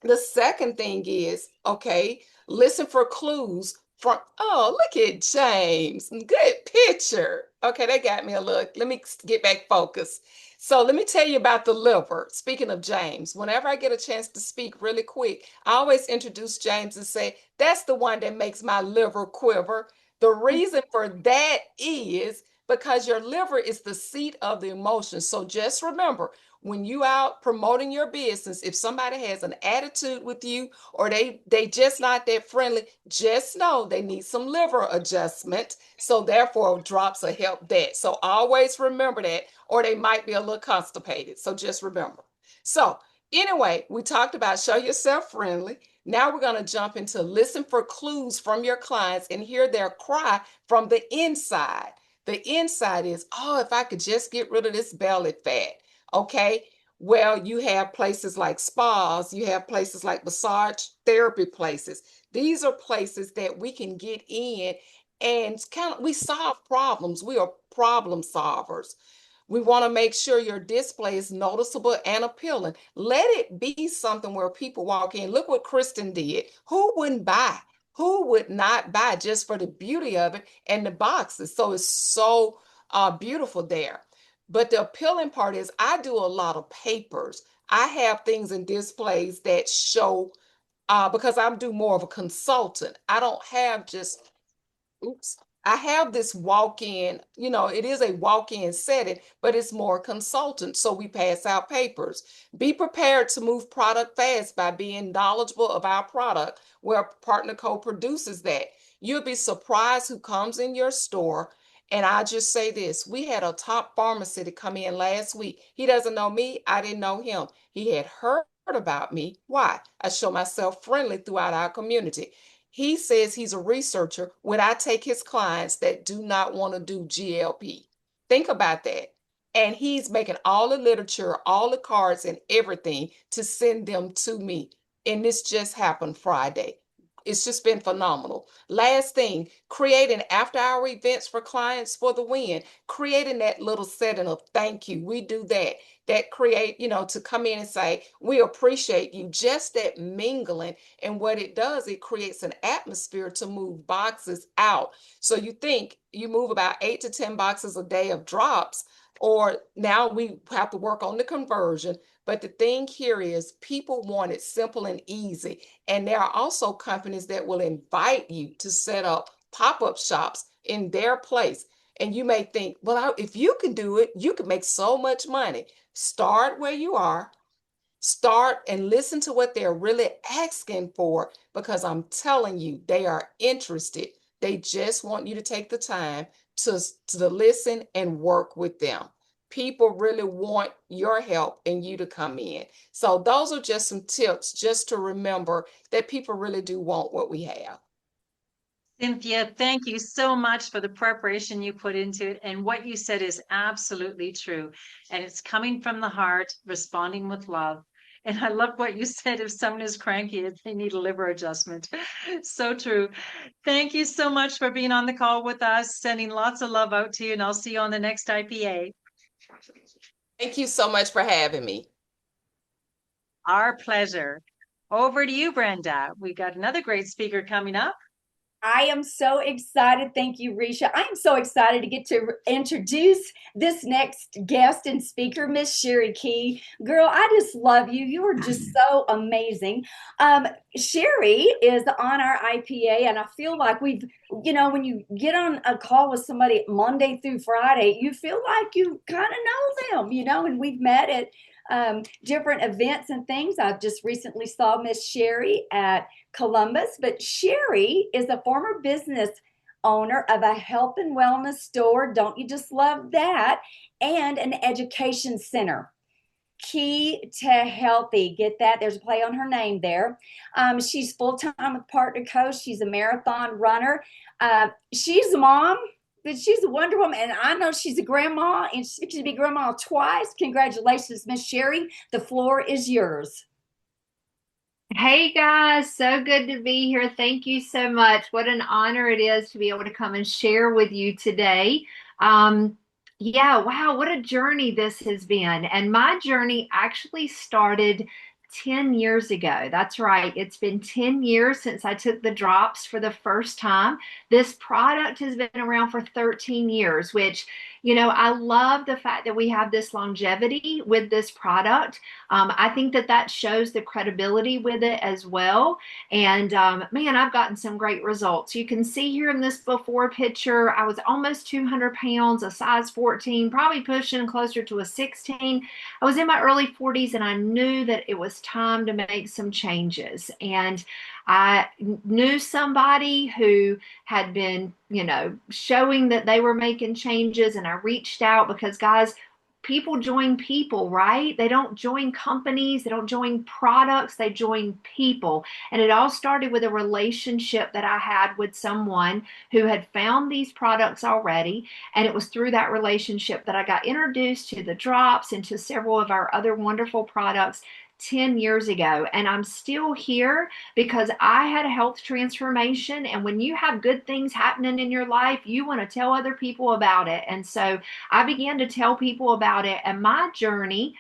The second thing is, okay, listen for clues from, oh, look at James. Good picture. Okay, that got me a look. Let me get back focused. So let me tell you about the liver. Speaking of James, whenever I get a chance to speak really quick, I always introduce James and say, that's the one that makes my liver quiver. The reason for that is because your liver is the seat of the emotions. So just remember, when you out promoting your business, if somebody has an attitude with you, or they just not that friendly, just know they need some liver adjustment. So therefore drops will help that. So always remember that, or they might be a little constipated. So just remember. So anyway, we talked about show yourself friendly. Now we're going to jump into listen for clues from your clients and hear their cry from the inside. The inside is, oh, if I could just get rid of this belly fat. Okay, well, you have places like spas, you have places like massage therapy places. These are places that we can get in and we solve problems. We are problem solvers. We want to make sure your display is noticeable and appealing. Let it be something where people walk in. Look what KRISTEN did. Who wouldn't buy? Who would not buy just for the beauty of it and the boxes? So it's so beautiful there. But the appealing part is I do a lot of papers. I have things in displays that show, because I do more of a consultant. I don't have just, oops, I have this walk-in, it is a walk-in setting, but it's more consultant. So we pass out papers. Be prepared to move product fast by being knowledgeable of our product, where Partner Co produces that. You'll be surprised who comes in your store And I just say this, we had a top pharmacy to come in last week. He doesn't know me. I didn't know him. He had heard about me. Why? I show myself friendly throughout our community. He says he's a researcher when I take his clients that do not want to do GLP. Think about that. And he's making all the literature, all the cards and everything to send them to me. And this just happened Friday. It's just been phenomenal. Last thing, creating after hour events for clients for the win, creating that little setting of thank you. We do that. That create, to come in and say, we appreciate you. Just that mingling. And what it does, it creates an atmosphere to move boxes out. So you think you move about 8 to 10 boxes a day of drops, or now we have to work on the conversion. But the thing here is people want it simple and easy. And there are also companies that will invite you to set up pop-up shops in their place. And you may think, well, if you can do it, you can make so much money. Start where you are. Start and listen to what they're really asking for, because I'm telling you, they are interested. They just want you to take the time to listen and work with them. People really want your help and you to come in. So those are just some tips just to remember that people really do want what we have. Cynthia, thank you so much for the preparation you put into it. And what you said is absolutely true. And it's coming from the heart, responding with love. And I love what you said. If someone is cranky, they need a liver adjustment. So true. Thank you so much for being on the call with us, sending lots of love out to you. And I'll see you on the next IPA. Thank you so much for having me. Our pleasure. Over to you, Brenda. We got another great speaker coming up. I am so excited. Thank you, Ricia. I am so excited to get to introduce this next guest and speaker, Miss Sherry Keyye. Girl, I just love you. You are just so amazing. Sherry is on our IPA, and I feel like we've, when you get on a call with somebody Monday through Friday, you feel like you kind of know them, and we've met at different events and things. I just recently saw Miss Sherry at Columbus, but Sherry is a former business owner of a health and wellness store. Don't you just love that? And an education center. Key to Healthy. Get that? There's a play on her name there. She's full-time with Partner Coach. She's a marathon runner. She's a mom. But she's a Wonder Woman, and I know she's a grandma, and she's to be grandma twice. Congratulations, Miss Sherry. The floor is yours. Hey guys, so good to be here. Thank you so much. What an honor it is to be able to come and share with you today. Yeah, wow, what a journey this has been. And my journey actually started 10 years ago. That's right. It's been 10 years since I took the drops for the first time. This product has been around for 13 years, which, I love the fact that we have this longevity with this product. I think that shows the credibility with it as well. And man, I've gotten some great results. You can see here in this before picture, I was almost 200 pounds, a size 14, probably pushing closer to a 16. I was in my early 40s, and I knew that it was time to make some changes. And I knew somebody who had been, showing that they were making changes, and I reached out because, guys, people join people, right? They don't join companies, they don't join products, they join people. And it all started with a relationship that I had with someone who had found these products already. And it was through that relationship that I got introduced to the drops and to several of our other wonderful products 10 years ago. And I'm still here because I had a health transformation. And when you have good things happening in your life, you want to tell other people about it. And so I began to tell people about it. And my journey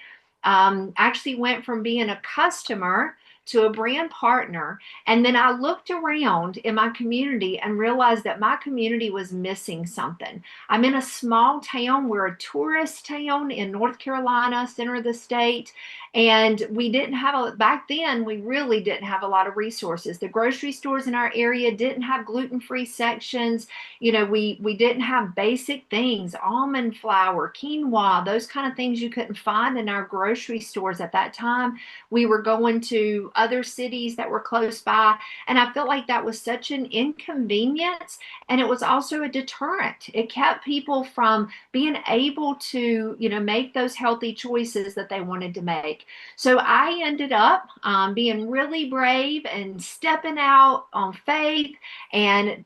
actually went from being a customer to a brand partner. And then I looked around in my community and realized that my community was missing something. I'm in a small town. We're a tourist town in North Carolina, center of the state. And we didn't have back then, we really didn't have a lot of resources. The grocery stores in our area didn't have gluten-free sections. We didn't have basic things, almond flour, quinoa, those kind of things you couldn't find in our grocery stores at that time. We were going to other cities that were close by. And I felt like that was such an inconvenience. And it was also a deterrent. It kept people from being able to, make those healthy choices that they wanted to make. So I ended up being really brave and stepping out on faith and,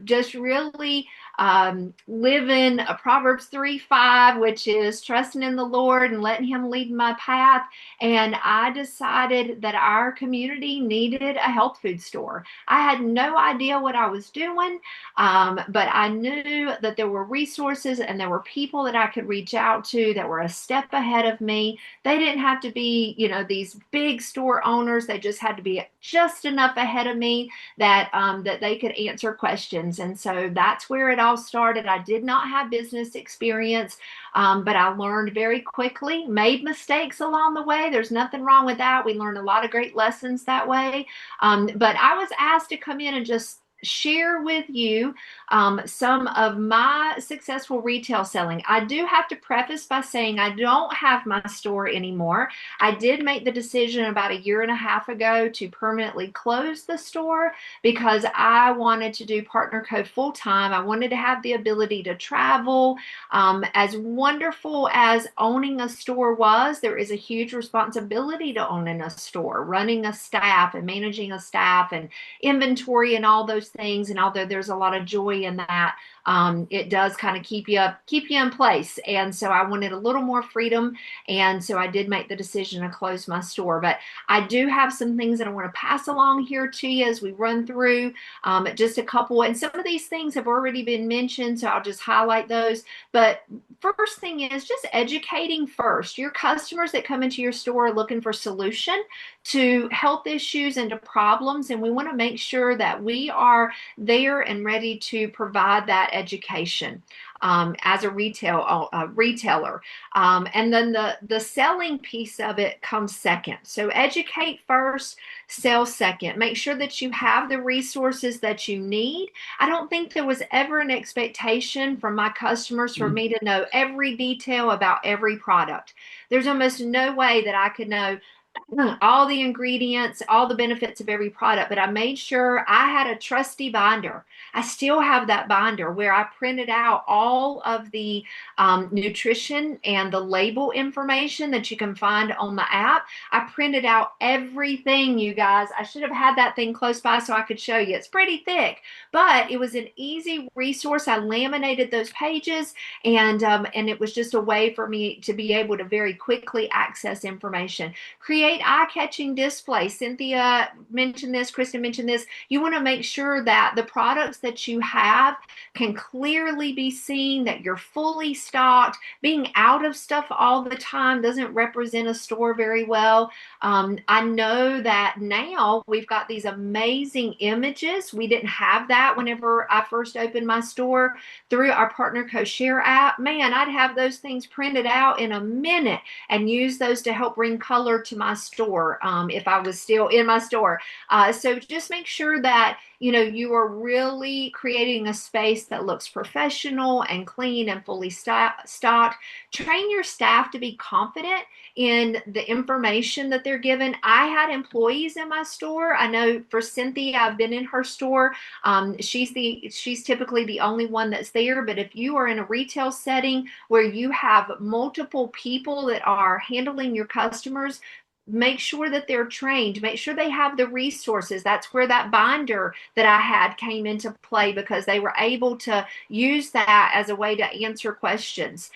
just really living a Proverbs 3:5, which is trusting in the Lord and letting him lead my path. And I decided that our community needed a health food store. I had no idea what I was doing, but I knew that there were resources and there were people that I could reach out to that were a step ahead of me. They didn't have to be, these big store owners. They just had to be just enough ahead of me that that they could answer questions. And so that's where it all started. I did not have business experience, but I learned very quickly, made mistakes along the way. There's nothing wrong with that. We learned a lot of great lessons that way. But I was asked to come in and just share with you some of my successful retail selling. I do have to preface by saying I don't have my store anymore. I did make the decision about a year and a half ago to permanently close the store because I wanted to do Partner Co full time. I wanted to have the ability to travel. As wonderful as owning a store was, there is a huge responsibility to owning a store, running a staff and managing a staff and inventory and all those things. And although there's a lot of joy in that, it does kind of keep you in place. And so I wanted a little more freedom. And so I did make the decision to close my store. But I do have some things that I want to pass along here to you as we run through just a couple. And some of these things have already been mentioned, so I'll just highlight those. But first thing is just educating first. Your customers that come into your store are looking for solution to health issues and to problems. And we want to make sure that we are there and ready to provide that education as a retailer. And then the selling piece of it comes second. So educate first, sell second. Make sure that you have the resources that you need. I don't think there was ever an expectation from my customers for me to know every detail about every product. There's almost no way that I could know all the ingredients, all the benefits of every product, but I made sure I had a trusty binder. I still have that binder where I printed out all of the nutrition and the label information that you can find on the app. I printed out everything, you guys. I should have had that thing close by so I could show you. It's pretty thick, but it was an easy resource. I laminated those pages, and it was just a way for me to be able to very quickly access information. Create eye-catching displays. Cynthia mentioned this, Kristen mentioned this. You want to make sure that the products that you have can clearly be seen, that you're fully stocked. Being out of stuff all the time doesn't represent a store very well. I know that now we've got these amazing images. We didn't have that whenever I first opened my store through our Partner Co Share app. Man, I'd have those things printed out in a minute and use those to help bring color to my store if I was still in my store. So just make sure that you are really creating a space that looks professional and clean and fully stocked. Train your staff to be confident in the information that they're given. I had employees in my store. I know for Cynthia, I've been in her store. She's typically the only one that's there. But if you are in a retail setting where you have multiple people that are handling your customers, make sure that they're trained, make sure they have the resources. That's where that binder that I had came into play, because they were able to use that as a way to answer questions.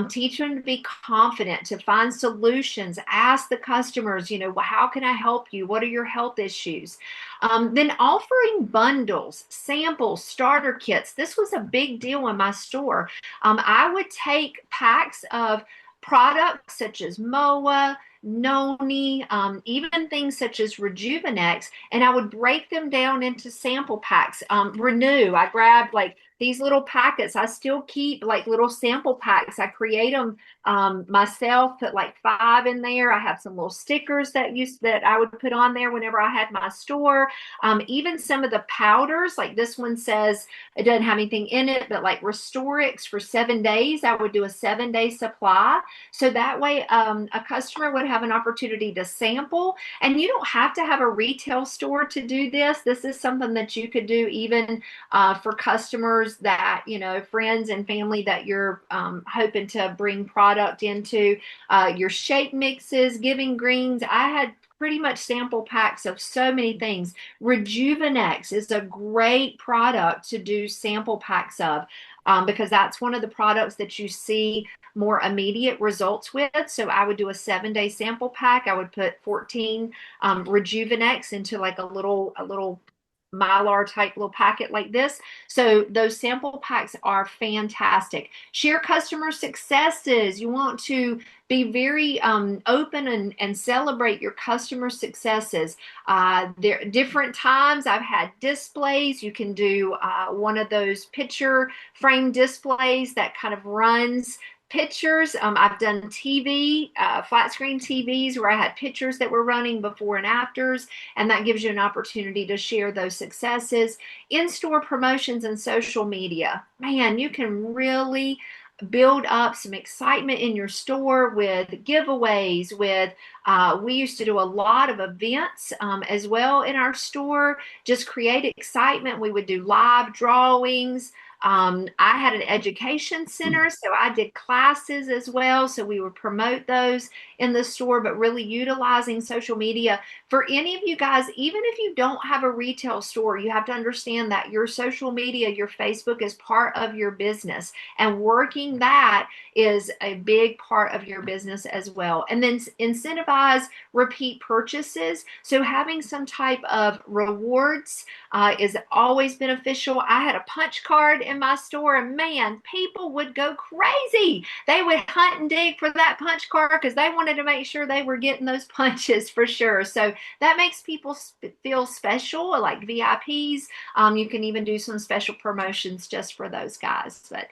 Teach them to be confident, to find solutions, ask the customers, how can I help you? What are your health issues? Then offering bundles, samples, starter kits. This was a big deal in my store. I would take packs of products such as MOA, Noni, even things such as Rejuvenex, and I would break them down into sample packs. Renew, I grabbed like these little packets. I still keep like little sample packs. I create them myself, put like 5 in there. I have some little stickers that I would put on there whenever I had my store. Even some of the powders, like this one says it doesn't have anything in it, but like Restorix for 7 days, I would do a 7-day supply. So that way a customer would have an opportunity to sample. And you don't have to have a retail store to do this. This is something that you could do even for customers that, you know, friends and family that you're hoping to bring product into. Your shake mixes, giving greens. I had pretty much sample packs of so many things. Rejuvenex is a great product to do sample packs of because that's one of the products that you see more immediate results with. So I would do a 7-day sample pack. I would put 14 Rejuvenex into like a little Mylar type little packet like this. So those sample packs are fantastic. Share customer successes. You want to be very open and celebrate your customer successes. There are different times I've had displays. You can do one of those picture frame displays that kind of runs pictures. I've done TV, flat screen TVs where I had pictures that were running before and afters, and that gives you an opportunity to share those successes. In-store promotions and social media. Man, you can really build up some excitement in your store with giveaways, we used to do a lot of events as well in our store, just create excitement. We would do live drawings. I had an education center, so I did classes as well. So we would promote those in the store, but really utilizing social media. For any of you guys, even if you don't have a retail store, you have to understand that your social media, your Facebook is part of your business, and working that is a big part of your business as well. And then incentivize repeat purchases. So having some type of rewards is always beneficial. I had a punch card in my store, and man, people would go crazy. They would hunt and dig for that punch card because they wanted to make sure they were getting those punches for sure. So that makes people feel special, like VIPs. You can even do some special promotions just for those guys. But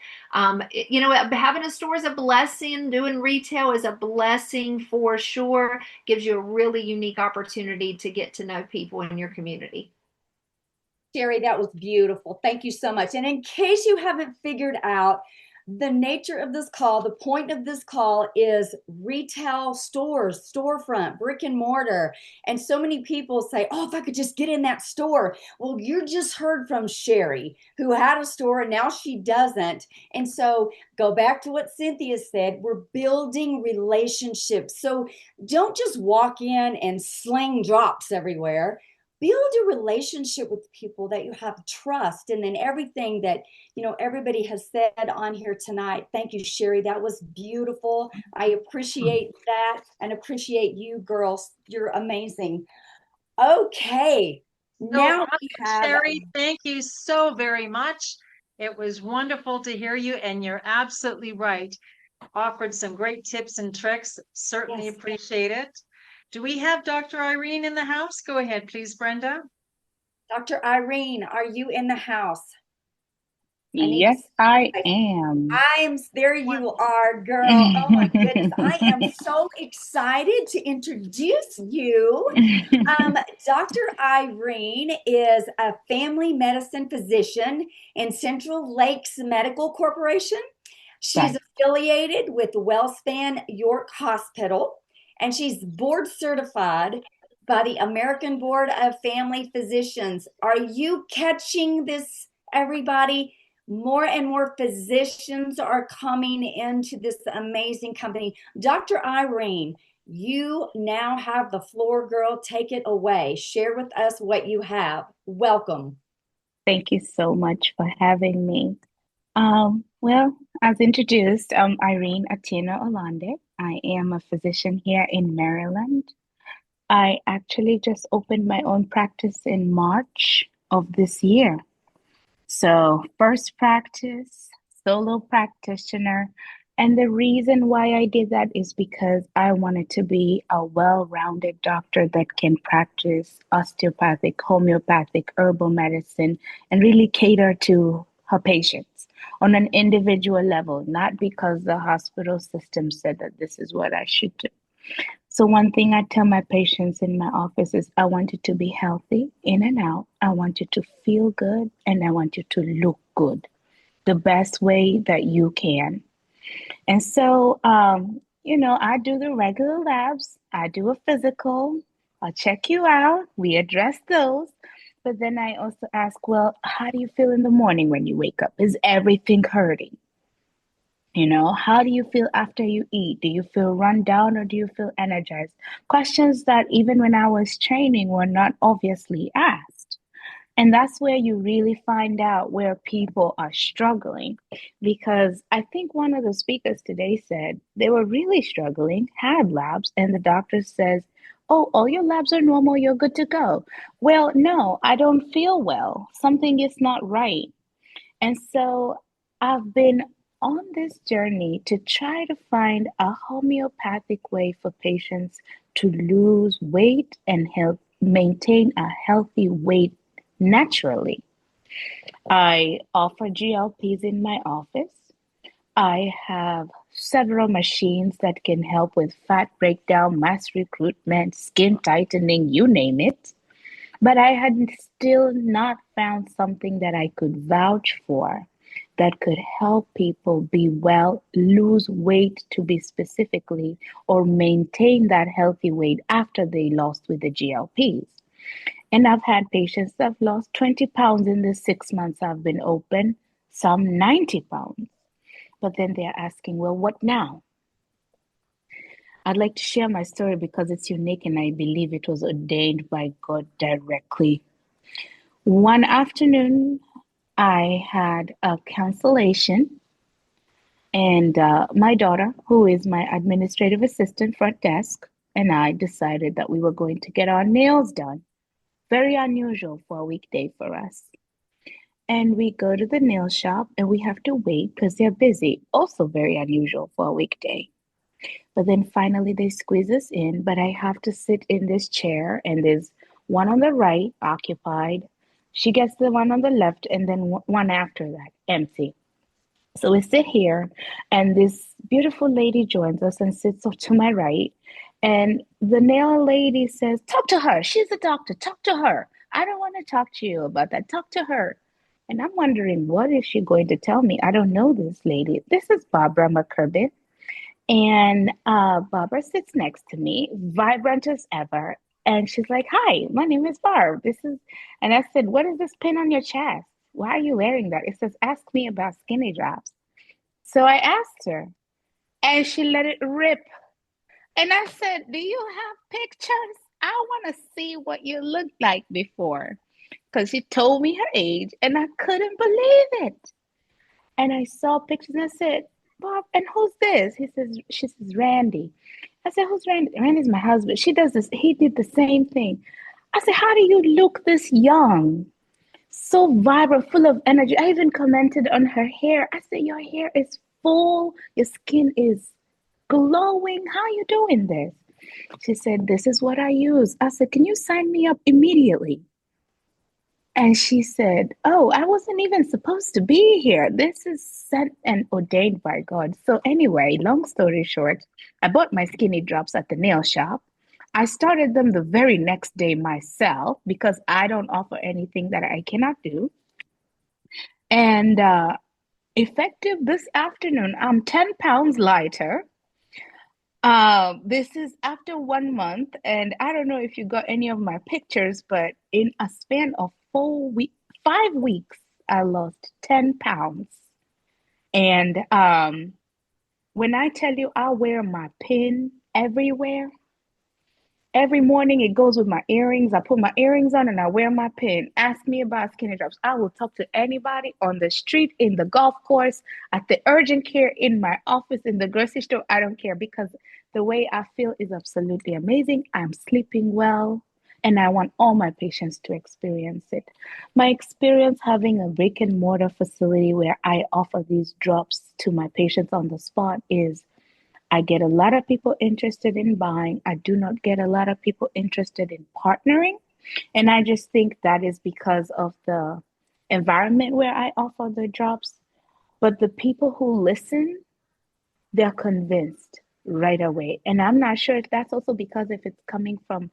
you know, having a store is a blessing. Doing retail is a blessing for sure. Gives you a really unique opportunity to get to know people in your community. Sherry, that was beautiful. Thank you so much. And in case you haven't figured out the nature of this call, the point of this call is retail stores, storefront, brick and mortar. And so many people say, oh, if I could just get in that store. Well, you just heard from Sherry, who had a store and now she doesn't. And so go back to what Cynthia said, we're building relationships. So don't just walk in and sling drops everywhere. Build a relationship with people that you have trust, and then everything that, you know, everybody has said on here tonight. Thank you, Sherry. That was beautiful. I appreciate that and appreciate you girls. You're amazing. Okay. Now we have Sherry, thank you so very much. It was wonderful to hear you, and you're absolutely right. Offered some great tips and tricks. Certainly appreciate it. Do we have Dr. Irene in the house? Go ahead, please, Brenda. Dr. Irene, are you in the house? Yes, I am. There you are, girl. Oh my goodness. I am so excited to introduce you. Dr. Irene is a family medicine physician in Central Lakes Medical Corporation. She's affiliated with WellSpan York Hospital, and she's board certified by the American Board of Family Physicians. Are you catching this, everybody? More and more physicians are coming into this amazing company. Dr. Irene, you now have the floor, girl. Take it away. Share with us what you have. Welcome. Thank you so much for having me. Well, as introduced, I'm Irene Atieno Olande. I am a physician here in Maryland. I actually just opened my own practice in March of this year. So first practice, solo practitioner. And the reason why I did that is because I wanted to be a well-rounded doctor that can practice osteopathic, homeopathic, herbal medicine, and really cater to her patients on an individual level, not because the hospital system said that this is what I should do. So one thing I tell my patients in my office is I want you to be healthy in and out. I want you to feel good and I want you to look good the best way that you can. And so, I do the regular labs. I do a physical. I'll check you out. We address those. But then I also ask, well, how do you feel in the morning when you wake up? Is everything hurting? How do you feel after you eat? Do you feel run down or do you feel energized? Questions that even when I was training were not obviously asked. And that's where you really find out where people are struggling. Because I think one of the speakers today said they were really struggling, had labs, and the doctor says, oh, all your labs are normal, you're good to go. Well, no, I don't feel well. Something is not right. And so I've been on this journey to try to find a homeopathic way for patients to lose weight and help maintain a healthy weight naturally. I offer GLPs in my office. I have several machines that can help with fat breakdown, mass recruitment, skin tightening, you name it. But I had still not found something that I could vouch for that could help people be well, lose weight to be specifically, or maintain that healthy weight after they lost with the GLPs. And I've had patients that have lost 20 pounds in the 6 months I've been open, some 90 pounds. But then they're asking, well, what now? I'd like to share my story because it's unique and I believe it was ordained by God directly. One afternoon, I had a cancellation, and my daughter, who is my administrative assistant front desk, and I decided that we were going to get our nails done. Very unusual for a weekday for us. And we go to the nail shop and we have to wait because they're busy. Also very unusual for a weekday. But then finally they squeeze us in, but I have to sit in this chair and there's one on the right occupied. She gets the one on the left and then one after that empty. So we sit here and this beautiful lady joins us and sits to my right. And the nail lady says, talk to her. She's a doctor. Talk to her. I don't want to talk to you about that. Talk to her. And I'm wondering, what is she going to tell me? I don't know this lady. This is Barbara McCurbin. And Barbara sits next to me, vibrant as ever. And she's like, hi, my name is Barb. And I said, what is this pin on your chest? Why are you wearing that? It says, ask me about skinny drops. So I asked her and she let it rip. And I said, do you have pictures? I want to see what you looked like before. Because she told me her age and I couldn't believe it. And I saw pictures and I said, Bob, and who's this? She says, Randy. I said, who's Randy? Randy's my husband. She does this. He did the same thing. I said, how do you look this young? So vibrant, full of energy. I even commented on her hair. I said, your hair is full. Your skin is glowing. How are you doing this? She said, this is what I use. I said, can you sign me up immediately? And she said, oh, I wasn't even supposed to be here. This is sent and ordained by God. So anyway, long story short, I bought my skinny drops at the nail shop. I started them the very next day myself because I don't offer anything that I cannot do. And effective this afternoon, I'm 10 pounds lighter. This is after 1 month, and I don't know if you got any of my pictures, but in a span of 5 weeks, I lost 10 pounds. And when I tell you I wear my pin everywhere, every morning it goes with my earrings. I put my earrings on and I wear my pin. Ask me about skinny drops. I will talk to anybody on the street, in the golf course, at the urgent care, in my office, in the grocery store. I don't care because the way I feel is absolutely amazing. I'm sleeping well and I want all my patients to experience it. My experience having a brick and mortar facility where I offer these drops to my patients on the spot is I get a lot of people interested in buying. I do not get a lot of people interested in partnering. And I just think that is because of the environment where I offer the drops, but the people who listen, they're convinced right away. And I'm not sure if that's also because if it's coming from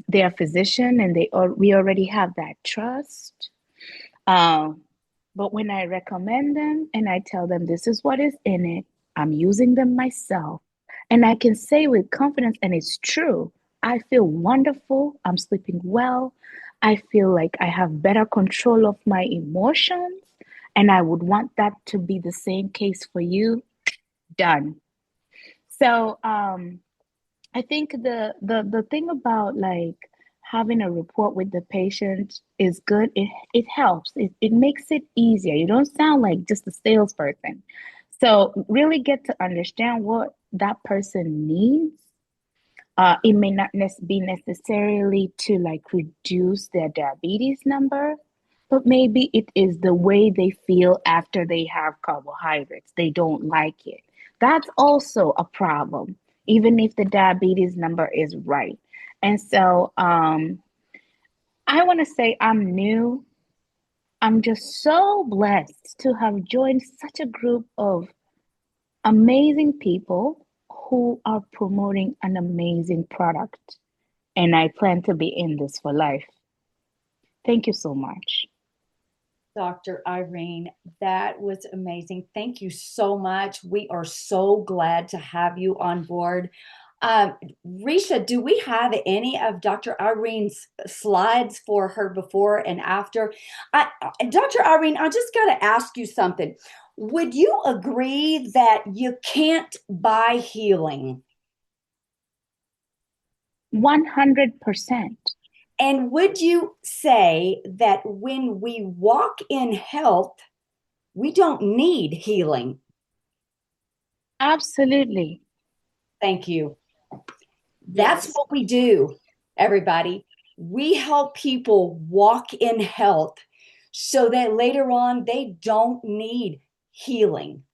their physician and we already have that trust. But when I recommend them and I tell them this is what is in it, I'm using them myself, and I can say with confidence, and it's true, I feel wonderful, I'm sleeping well, I feel like I have better control of my emotions, and I would want that to be the same case for you. Done. So I think the thing about like having a rapport with the patient is good. It helps. It makes it easier. You don't sound like just a salesperson. So really get to understand what that person needs. It may not be necessarily to like reduce their diabetes number, but maybe it is the way they feel after they have carbohydrates. They don't like it. That's also a problem, even if the diabetes number is right. And so I want to say I'm new. I'm just so blessed to have joined such a group of amazing people who are promoting an amazing product. And I plan to be in this for life. Thank you so much. Dr. Irene, that was amazing. Thank you so much. We are so glad to have you on board. Ricia, do we have any of Dr. Irene's slides for her before and after? Dr. Irene, I just got to ask you something. Would you agree that you can't buy healing? 100%. And would you say that when we walk in health, we don't need healing? Absolutely. Thank you. That's what we do, everybody. We help people walk in health so that later on they don't need healing.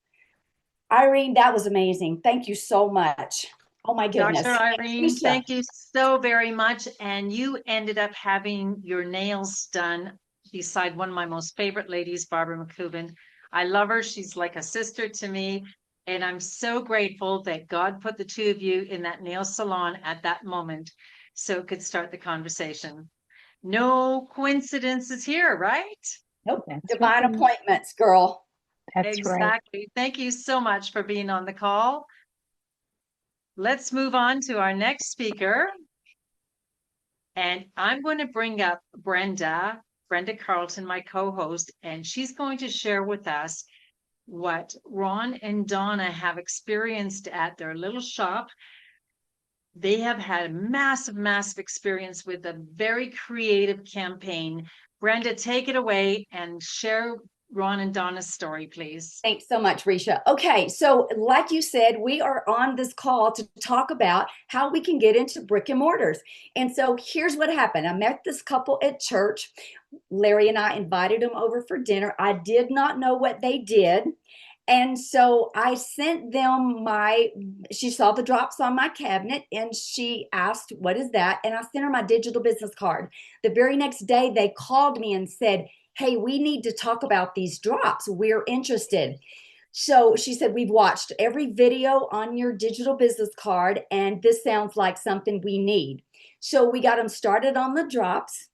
Irene, that was amazing. Thank you so much. Oh my goodness. Dr. Irene, Ricia. thank you so very much. And you ended up having your nails done beside one of my most favorite ladies, Barbara McCubbin. I love her. She's like a sister to me. And I'm so grateful that God put the two of you in that nail salon at that moment so it could start the conversation. No coincidences here, right? Nope. That's Divine right. appointments, girl. That's right. Exactly. Thank you so much for being on the call. Let's move on to our next speaker. And I'm going to bring up Brenda Carlton, my co-host, and she's going to share with us what Ron and Donna have experienced at their little shop. They have had a massive, massive experience with a very creative campaign. Brenda, take it away and share Ron and Donna's story, please. Thanks so much, Ricia. Okay, so like you said, we are on this call to talk about how we can get into brick and mortars. And so here's what happened. I met this couple at church. Larry and I invited them over for dinner. I did not know what they did. And so I sent them she saw the drops on my cabinet and she asked, what is that? And I sent her my digital business card. The very next day, they called me and said, hey, we need to talk about these drops. We're interested. So she said, we've watched every video on your digital business card, and this sounds like something we need. So we got them started on the drops.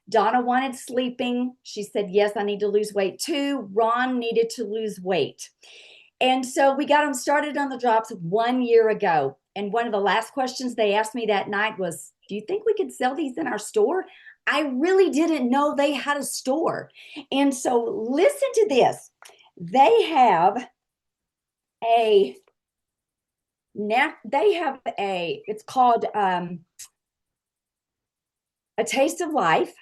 Donna wanted sleeping. She said, yes, I need to lose weight too. Ron needed to lose weight. And so we got them started on the drops 1 year ago. And one of the last questions they asked me that night was, do you think we could sell these in our store? I really didn't know they had a store. And so listen to this. They have it's called A Taste of Life.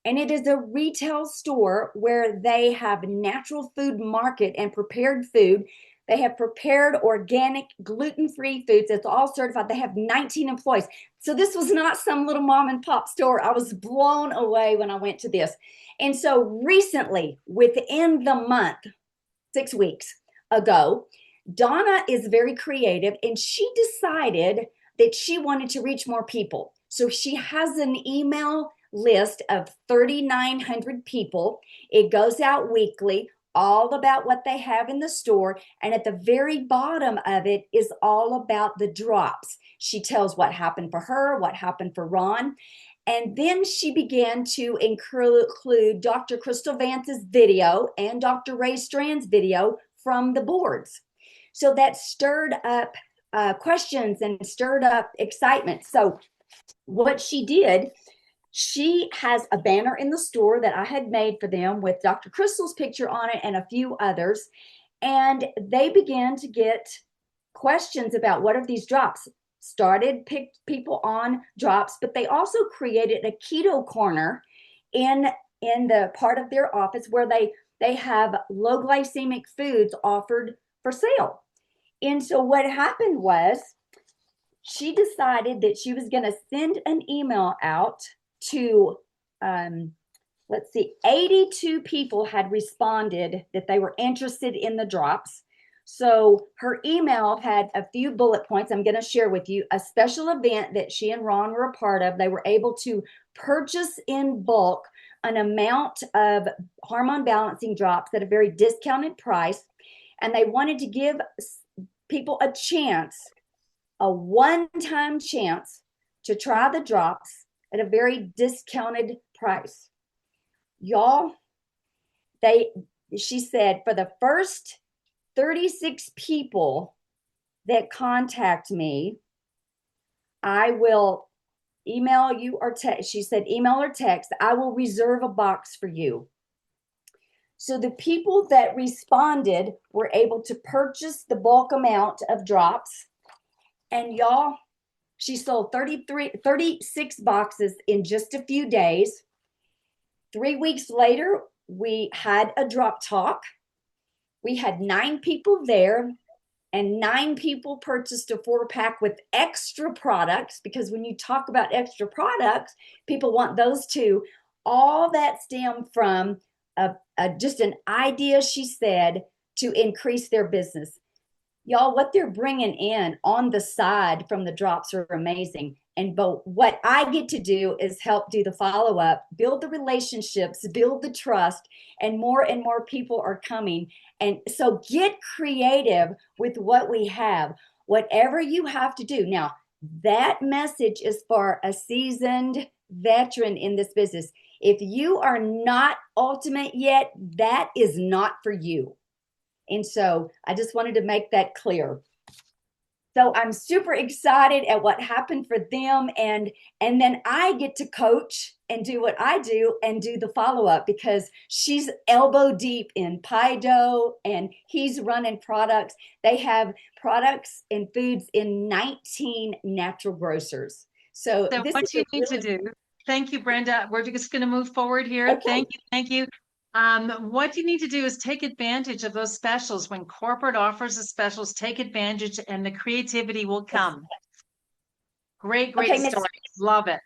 And it is a retail store where they have natural food market and prepared food. They have prepared organic gluten-free foods. It's all certified. They have 19 employees. So this was not some little mom and pop store. I was blown away when I went to this. And so recently, within the month, 6 weeks ago, Donna is very creative and she decided that she wanted to reach more people. So she has an email list of 3,900 people. It goes out weekly, all about what they have in the store. And at the very bottom of it is all about the drops. She tells what happened for her, what happened for Ron. And then she began to include Dr. Crystal Vance's video and Dr. Ray Strand's video from the boards. So that stirred up questions and stirred up excitement. So what she did, she has a banner in the store that I had made for them with Dr. Crystal's picture on it and a few others. And they began to get questions about what are these drops. Started picked people on drops, but they also created a keto corner in the part of their office where they have low glycemic foods offered for sale. And so what happened was she decided that she was going to send an email out to, 82 people had responded that they were interested in the drops. So her email had a few bullet points I'm going to share with you. A special event that she and Ron were a part of. They were able to purchase in bulk an amount of hormone balancing drops at a very discounted price. And they wanted to give people a chance, a one-time chance to try the drops at a very discounted price. Y'all, she said, for the first 36 people that contact me, I will email you or text. She said, email or text. I will reserve a box for you. So the people that responded were able to purchase the bulk amount of drops. And y'all, she sold 36 boxes in just a few days. 3 weeks later, we had a drop talk. We had 9 people there, and 9 people purchased a 4-pack with extra products, because when you talk about extra products, people want those too. All that stemmed from just an idea, she said, to increase their business. Y'all, what they're bringing in on the side from the drops are amazing. But what I get to do is help do the follow-up, build the relationships, build the trust, and more people are coming. And so get creative with what we have, whatever you have to do. Now, that message is for a seasoned veteran in this business. If you are not ultimate yet, that is not for you. And so I just wanted to make that clear. So I'm super excited at what happened for them. And then I get to coach and do what I do and do the follow-up, because she's elbow deep in pie dough and he's running products. They have products and foods in 19 natural grocers. So this what is you need really to do. Thank you, Brenda. We're just going to move forward here. Okay. Thank you. What you need to do is take advantage of those specials. When corporate offers the specials, take advantage and the creativity will come. Great Okay, story. Love it.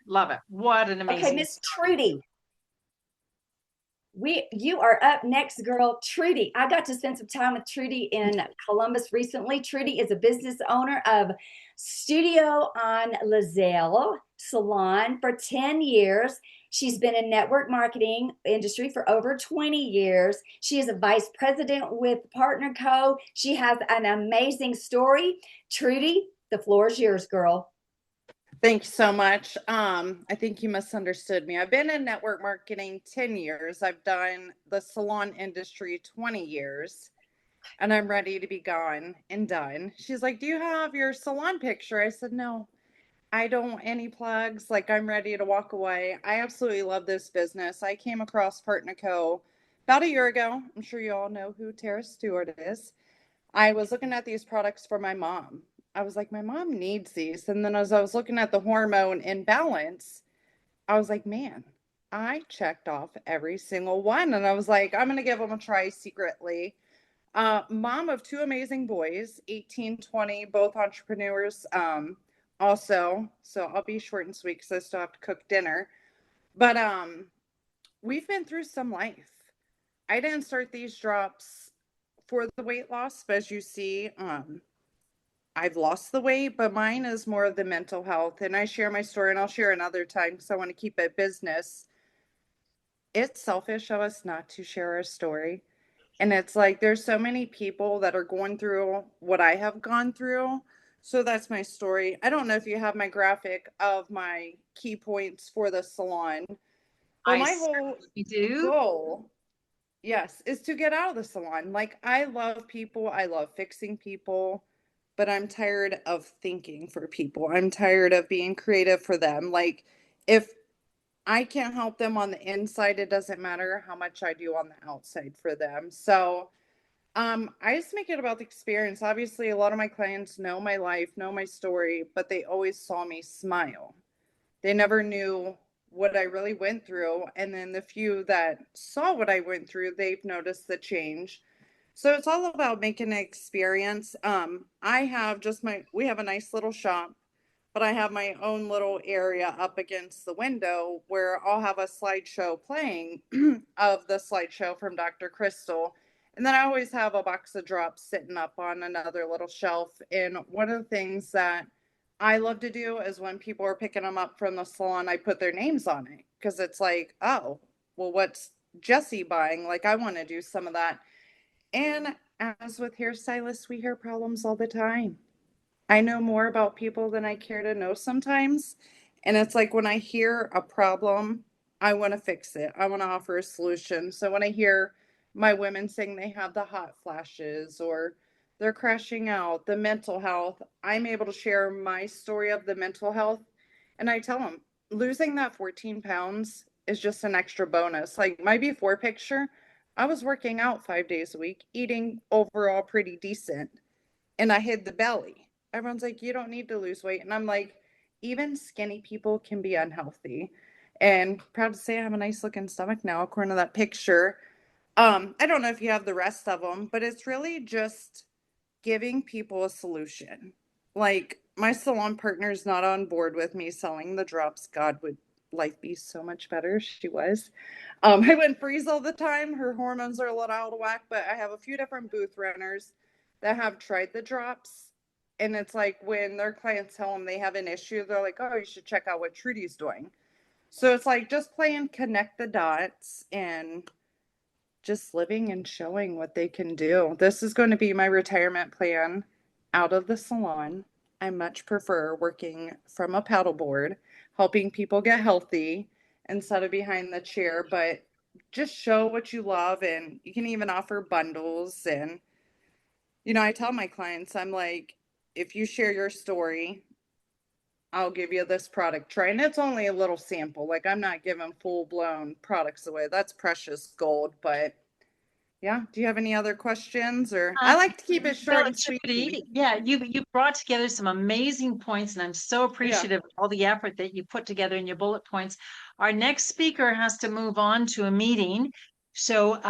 What an amazing. Okay, Miss Trudy. You are up next, girl. Trudy. I got to spend some time with Trudy in Columbus recently. Trudy is a business owner of Studio on Lizelle Salon for 10 years. She's been in network marketing industry for over 20 years. She is a vice president with Partner Co. She has an amazing story. Trudy, the floor is yours, girl. Thank you so much. I think you misunderstood me. I've been in network marketing 10 years. I've done the salon industry 20 years, and I'm ready to be gone and done. She's like, do you have your salon picture? I said, no. I don't want any plugs. Like, I'm ready to walk away. I absolutely love this business. I came across Partner Co. about a year ago. I'm sure you all know who Tara Stewart is. I was looking at these products for my mom. I was like, my mom needs these. And then as I was looking at the hormone imbalance, I was like, man, I checked off every single one. And I was like, I'm going to give them a try secretly. Mom of 2 amazing boys, 18, 20, both entrepreneurs. Also, so I'll be short and sweet because I still have to cook dinner. But we've been through some life. I didn't start these drops for the weight loss, but as you see, I've lost the weight, but mine is more of the mental health. And I share my story, and I'll share another time because I want to keep it business. It's selfish of us not to share our story. And it's like there's so many people that are going through what I have gone through. So that's my story. I don't know if you have my graphic of my key points for the salon. Well, I my whole certainly do. goal, yes, is to get out of the salon. Like, I love people, I love fixing people, but I'm tired of thinking for people. I'm tired of being creative for them. Like, if I can't help them on the inside, it doesn't matter how much I do on the outside for them. So, I just make it about the experience. Obviously, a lot of my clients know my life, know my story, but they always saw me smile. They never knew what I really went through. And then the few that saw what I went through, they've noticed the change. So it's all about making an experience. I have just we have a nice little shop, but I have my own little area up against the window where I'll have a slideshow playing of the slideshow from Dr. Crystal. And then I always have a box of drops sitting up on another little shelf. And one of the things that I love to do is when people are picking them up from the salon, I put their names on it because it's like, oh, well, what's Jesse buying? Like, I want to do some of that. And as with hairstylists, we hear problems all the time. I know more about people than I care to know sometimes. And it's like when I hear a problem, I want to fix it. I want to offer a solution. So when I hear my women saying they have the hot flashes or they're crashing out, the mental health, I'm able to share my story of the mental health. And I tell them losing that 14 pounds is just an extra bonus. Like my before picture, I was working out 5 days a week, eating overall pretty decent, and I hid the belly. Everyone's like, you don't need to lose weight. And I'm like, even skinny people can be unhealthy. And proud to say I have a nice looking stomach now, according to that picture. I don't know if you have the rest of them, but it's really just giving people a solution. Like my salon partner's not on board with me selling the drops. God, would life be so much better if she was. I wouldn't freeze all the time. Her hormones are a little out of whack, but I have a few different booth runners that have tried the drops. And it's like when their clients tell them they have an issue, they're like, oh, you should check out what Trudy's doing. So it's like just playing connect the dots and just living and showing what they can do. This is going to be my retirement plan out of the salon. I much prefer working from a paddleboard, helping people get healthy instead of behind the chair, but just show what you love. And you can even offer bundles. And, you know, I tell my clients, I'm like, if you share your story, I'll give you this product try. And it's only a little sample. Like I'm not giving full blown products away. That's precious gold. But yeah, do you have any other questions? Or I like to keep it short and sweet. Trudy, yeah, you brought together some amazing points, and I'm so appreciative of all the effort that you put together in your bullet points. Our next speaker has to move on to a meeting. So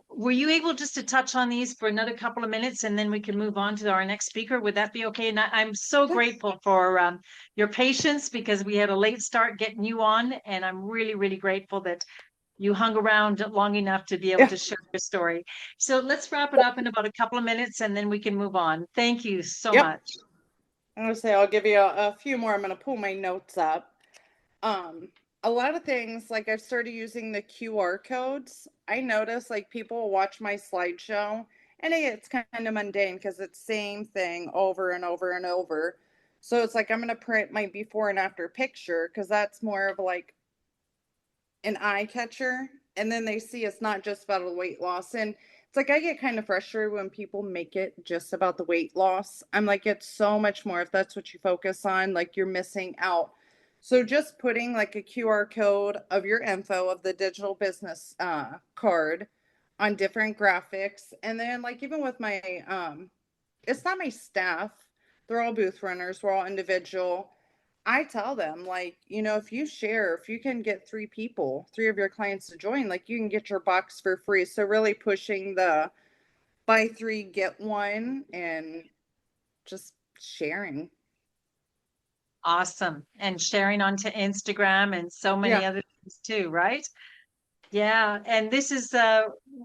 were you able just to touch on these for another couple of minutes, and then we can move on to our next speaker? Would that be okay? And I'm so grateful for your patience because we had a late start getting you on, and I'm really, really grateful that you hung around long enough to be able to share your story. So let's wrap it up in about a couple of minutes and then we can move on. Thank you so much. I'm going to say, I'll give you a few more. I'm going to pull my notes up. A lot of things, like I've started using the QR codes. I notice like people watch my slideshow and it's kind of mundane because it's same thing over and over and over. So it's like, I'm going to print my before and after picture because that's more of like an eye catcher. And then they see it's not just about the weight loss. And it's like I get kind of frustrated when people make it just about the weight loss. I'm like, it's so much more. If that's what you focus on, like you're missing out. So just putting like a QR code of your info of the digital business card on different graphics. And then like even with my, it's not my staff. They're all booth runners. We're all individual. I tell them, like, you know, if you share, if you can get 3 people, 3 of your clients to join, like you can get your box for free. So really pushing the buy 3, get 1 and just sharing. Awesome. And sharing onto Instagram and so many other things too, right? Yeah. And this is,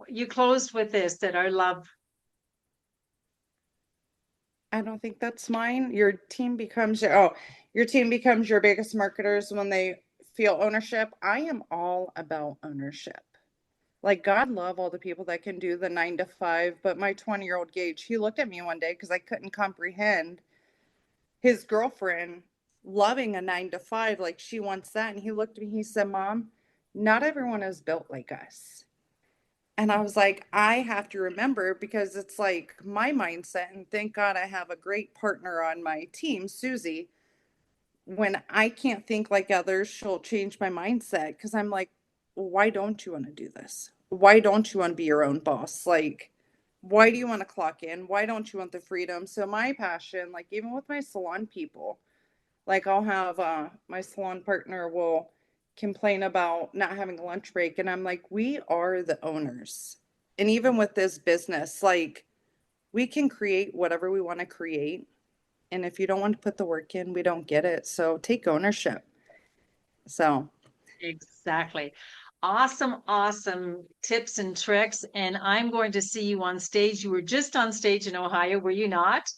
you closed with this that I love. I don't think that's mine. Your team becomes your biggest marketers when they feel ownership. I am all about ownership. Like, God love all the people that can do the 9 to 5, but my 20-year-old Gage, he looked at me one day because I couldn't comprehend his girlfriend loving a 9 to 5, like she wants that. And he looked at me, he said, Mom, not everyone is built like us. And I was like, I have to remember, because it's like my mindset. And thank God I have a great partner on my team, Susie. When I can't think like others, she'll change my mindset, because I'm like, why don't you want to do this? Why don't you want to be your own boss? Like, why do you want to clock in? Why don't you want the freedom? So my passion, like even with my salon people, like I'll have my salon partner will complain about not having a lunch break. And I'm like, we are the owners. And even with this business, like we can create whatever we want to create. And if you don't want to put the work in, we don't get it. So take ownership. So Exactly. Awesome, awesome tips and tricks. And I'm going to see you on stage. You were just on stage in Ohio, were you not?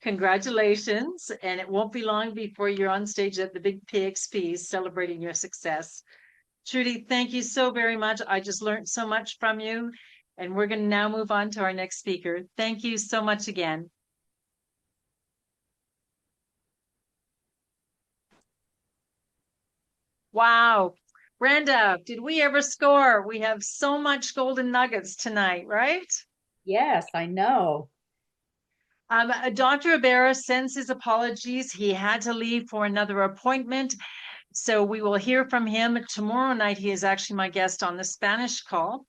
Congratulations. And it won't be long before you're on stage at the big PXP celebrating your success. Trudy, thank you so very much. I just learned so much from you. And we're going to now move on to our next speaker. Thank you so much again. Wow. Brenda, did we ever score? We have so much golden nuggets tonight, right? Yes, I know. Dr. Adair sends his apologies. He had to leave for another appointment. So we will hear from him tomorrow night. He is actually my guest on the Spanish call.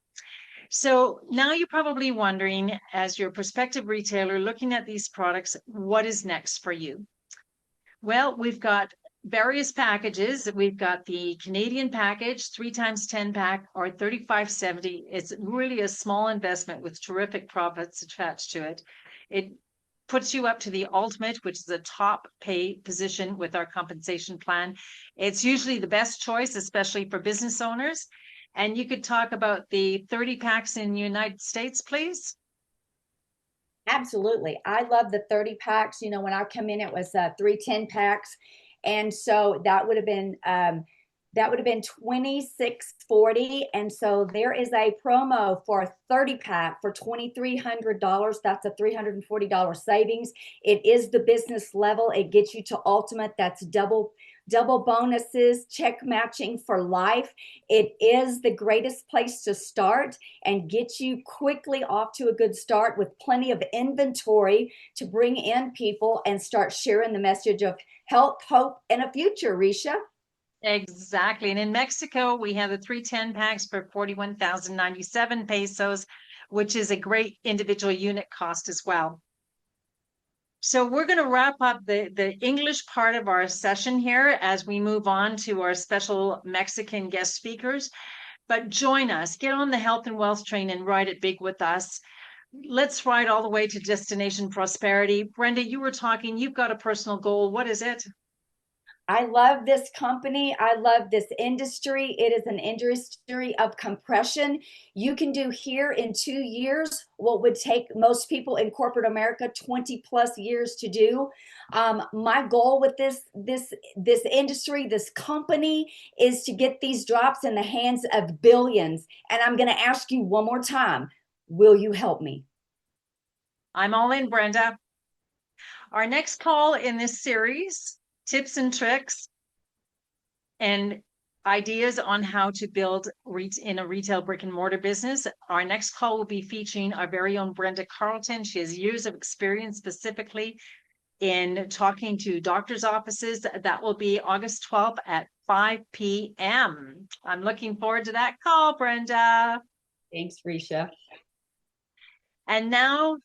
So now you're probably wondering, as your prospective retailer looking at these products, what is next for you? Well, we've got various packages. We've got the Canadian package, 3x10 pack, or $35.70. It's really a small investment with terrific profits attached to it. It puts you up to the ultimate, which is a top pay position with our compensation plan. It's usually the best choice, especially for business owners. And you could talk about the 30 packs in the United States, please. Absolutely. I love the 30 packs. You know, when I come in, it was 3 10 packs. And so that would have been 2640. And so there is a promo for a 30 pack for $2,300. That's a $340 savings. It is the business level. It gets you to ultimate. That's double bonuses, check matching for life. It is the greatest place to start and get you quickly off to a good start with plenty of inventory to bring in people and start sharing the message of health, hope, and a future, Ricia. Exactly. And in Mexico, we have the 310 packs for 41,097 pesos, which is a great individual unit cost as well. So we're going to wrap up the English part of our session here as we move on to our special Mexican guest speakers. But join us, get on the health and wealth train and ride it big with us. Let's ride all the way to destination prosperity. Brenda, you were talking, you've got a personal goal. What is it? I love this company. I love this industry. It is an industry of compression. You can do here in 2 years what would take most people in corporate America 20 plus years to do. My goal with this industry, this company, is to get these drops in the hands of billions. And I'm going to ask you one more time, will you help me? I'm all in, Brenda. Our next call in this series, tips and tricks and ideas on how to build in a retail brick and mortar business. Our next call will be featuring our very own Brenda Carlton. She has years of experience specifically in talking to doctors' offices. That will be August 12th at 5 p.m. I'm looking forward to that call, Brenda. Thanks, Ricia. And now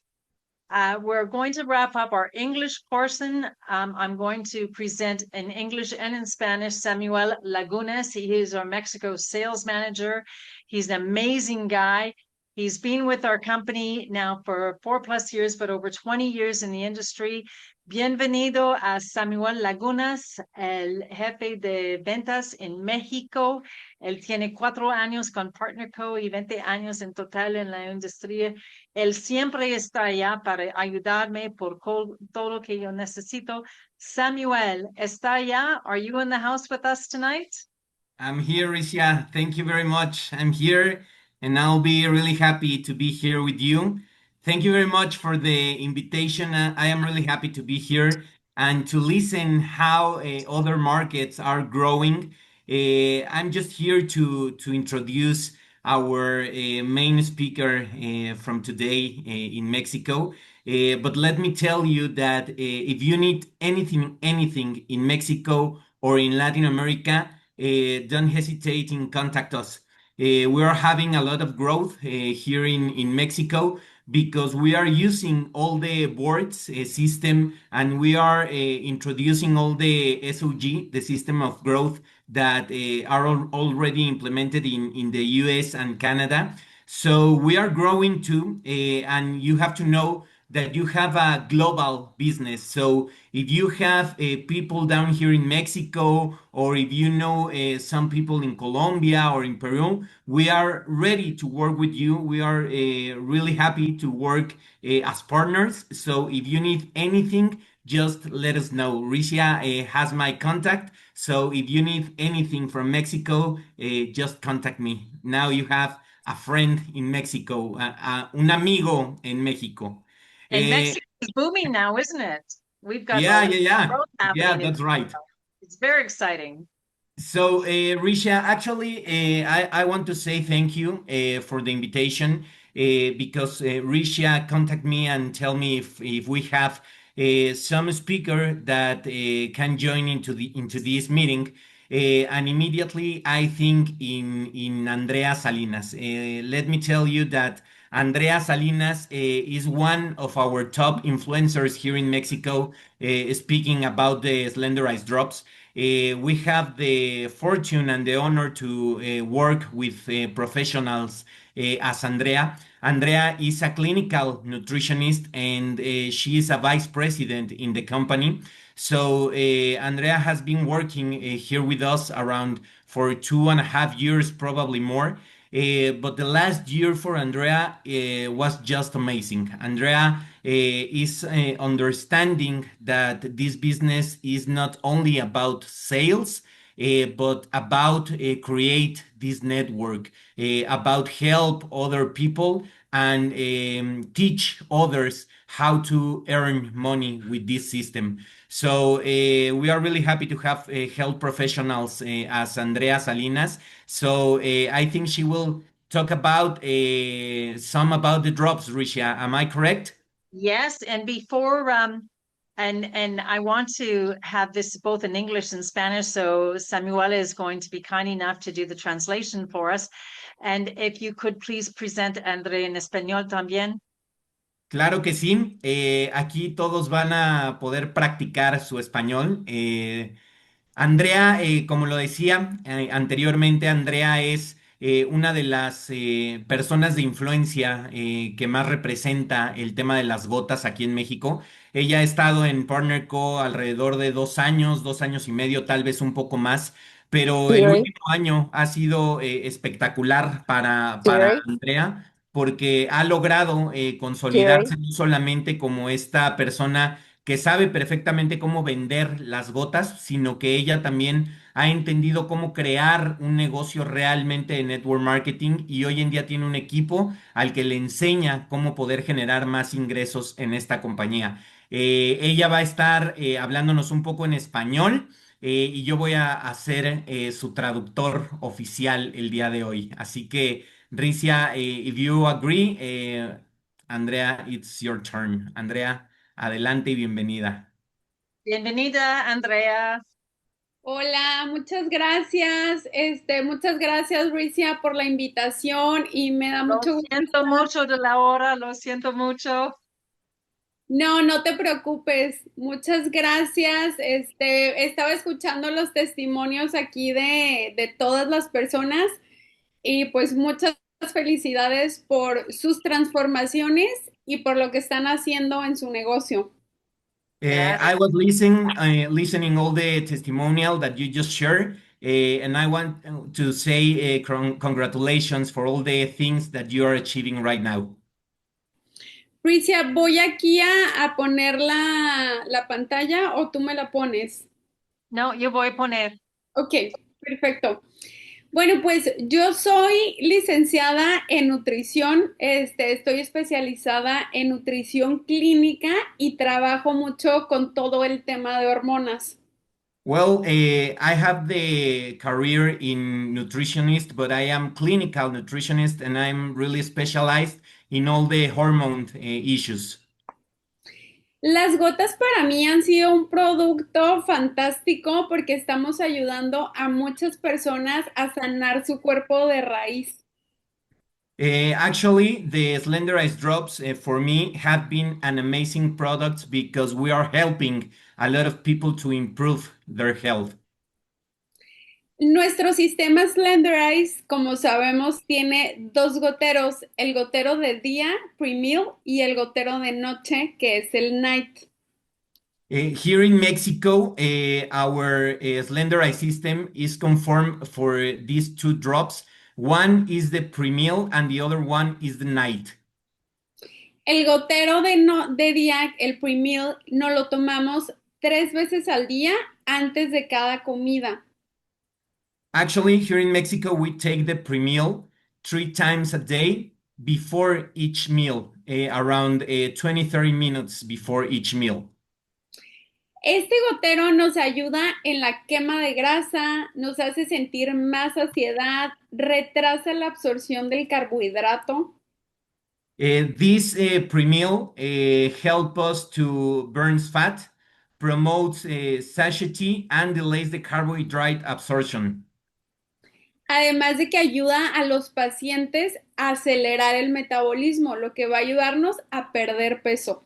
we're going to wrap up our English portion. I'm going to present in English and in Spanish Samuel Lagunes. He is our Mexico sales manager. He's an amazing guy. He's been with our company now for 4+ years, but over 20 years in the industry. Bienvenido a Samuel Lagunas, el jefe de ventas en México. Él tiene 4 años con Partner Co. y 20 años en total en la industria. Él siempre está allá para ayudarme por todo lo que yo necesito. Samuel, ¿está allá? Are you in the house with us tonight? I'm here, Ricia. Thank you very much. I'm here, and I'll be really happy to be here with you. Thank you very much for the invitation. I am really happy to be here and to listen how other markets are growing. I'm just here to introduce our main speaker from today in Mexico. But let me tell you that if you need anything in Mexico or in Latin America, don't hesitate in contact us. We are having a lot of growth here in Mexico because we are using all the boards system, and we are introducing all the SOG, the system of growth that are already implemented in the US and Canada. So we are growing too, and you have to know that you have a global business. So if you have people down here in Mexico, or if you know some people in Colombia or in Peru, we are ready to work with you. We are really happy to work as partners. So if you need anything, just let us know. Ricia has my contact. So if you need anything from Mexico, just contact me. Now you have a friend in Mexico, un amigo en México. And Eh, Mexico is booming now, isn't it? We've got a yeah, lot yeah, of yeah. growth Yeah, happening. that's right. It's very exciting. So, Risha, actually, I want to say thank you for the invitation because Risha contact me and tell me if we have some speaker that can join into this meeting. And immediately I think in Andrea Salinas. Let me tell you that Andrea Salinas is one of our top influencers here in Mexico, speaking about the slenderized drops. We have the fortune and the honor to work with professionals as Andrea. Andrea is a clinical nutritionist, and she is a vice president in the company. So Andrea has been working here with us around for 2.5 years, probably more. But the last year for Andrea was just amazing. Andrea is understanding that this business is not only about sales, but about create this network, about help other people and teach others how to earn money with this system. So we are really happy to have health professionals as Andrea Salinas. So I think she will talk about some about the drops, Risha. Am I correct? Yes, and before and I want to have this both in English and Spanish, so Samuel is going to be kind enough to do the translation for us. And if you could please present André en español también. Claro que sí. Aquí todos van a poder practicar su español. Andrea, como lo decía anteriormente, Andrea es una de las personas de influencia que más representa el tema de las gotas aquí en México. Ella ha estado en Partner Co alrededor de 2 años, 2 años y medio, tal vez un poco más, pero el Siri, último año ha sido espectacular para Siri, Andrea porque ha logrado Siri. consolidarse no solamente como esta persona que sabe perfectamente cómo vender las gotas, sino que ella también ha entendido cómo crear un negocio realmente de network marketing y hoy en día tiene un equipo al que le enseña cómo poder generar más ingresos en esta compañía. Ella va a estar hablándonos un poco en español. Y yo voy a hacer su traductor oficial el día de hoy. Así que, Ricia, if you agree, Andrea, it's your turn. Andrea, adelante y bienvenida. Bienvenida, Andrea. Hola, muchas gracias. Muchas gracias, Ricia, por la invitación y me da Lo mucho gusto siento estar. mucho de la hora, lo siento mucho. No, no te preocupes. Muchas gracias. Estaba escuchando los testimonios aquí de todas las personas y pues muchas felicidades por sus transformaciones y por lo que están haciendo en su negocio. I was listening all the testimonial that you just shared, and I want to say congratulations for all the things that you are achieving right now. Ricia, voy aquí a poner la pantalla o tú me la pones. No, yo voy a poner. Ok, perfecto. Bueno, pues yo soy licenciada en nutrición, estoy especializada en nutrición clínica y trabajo mucho con todo el tema de hormonas. Well, I have the career in nutritionist, but I am clinical nutritionist and I'm really specialized in all the hormone issues. Las gotas para mí han sido un producto fantástico porque estamos ayudando a muchas personas a sanar su cuerpo de raíz. Actually, the slenderized drops for me have been an amazing product because we are helping a lot of people to improve their health. Nuestro sistema Slenderize, como sabemos, tiene dos goteros, el gotero de día, pre-meal, y el gotero de noche, que es el night. Here in Mexico, our slenderized system is conformed for these two drops. One is the pre-meal and the other one is the night. El gotero de día, el pre-meal, no lo tomamos 3 veces al día antes de cada comida. Actually, here in Mexico, we take the pre-meal 3 times a day before each meal, around 20-30 minutes before each meal. Este gotero nos ayuda en la quema de grasa, nos hace sentir más saciedad, retrasa la absorción del carbohidrato. This pre-meal help us to burn fat, promotes satiety, and delays the carbohydrate absorption. Además de que ayuda a los pacientes a acelerar el metabolismo, lo que va a ayudarnos a perder peso.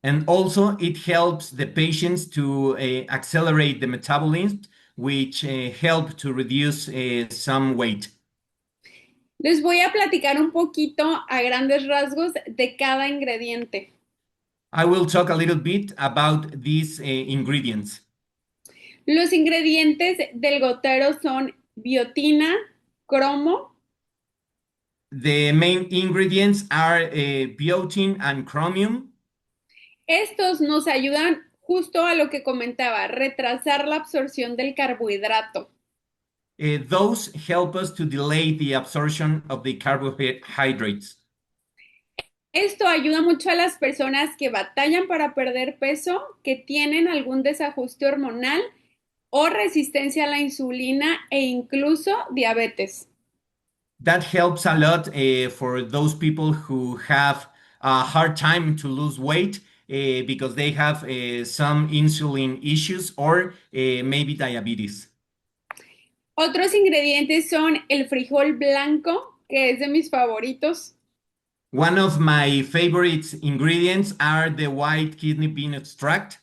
And also it helps the patients to accelerate the metabolism, which help to reduce some weight. Les voy a platicar un poquito a grandes rasgos de cada ingrediente. I will talk a little bit about these ingredients. Los ingredientes del gotero son biotina, cromo. The main ingredients are biotin and chromium. Estos nos ayudan justo a lo que comentaba, retrasar la absorción del carbohidrato. Those help us to delay the absorption of the carbohydrates. Esto ayuda mucho a las personas que batallan para perder peso, que tienen algún desajuste hormonal o resistencia a la insulina e incluso diabetes. That helps a lot for those people who have a hard time to lose weight because they have some insulin issues or maybe diabetes. Otros ingredientes son el frijol blanco, que es de mis favoritos. One of my favorite ingredients are the white kidney bean extract.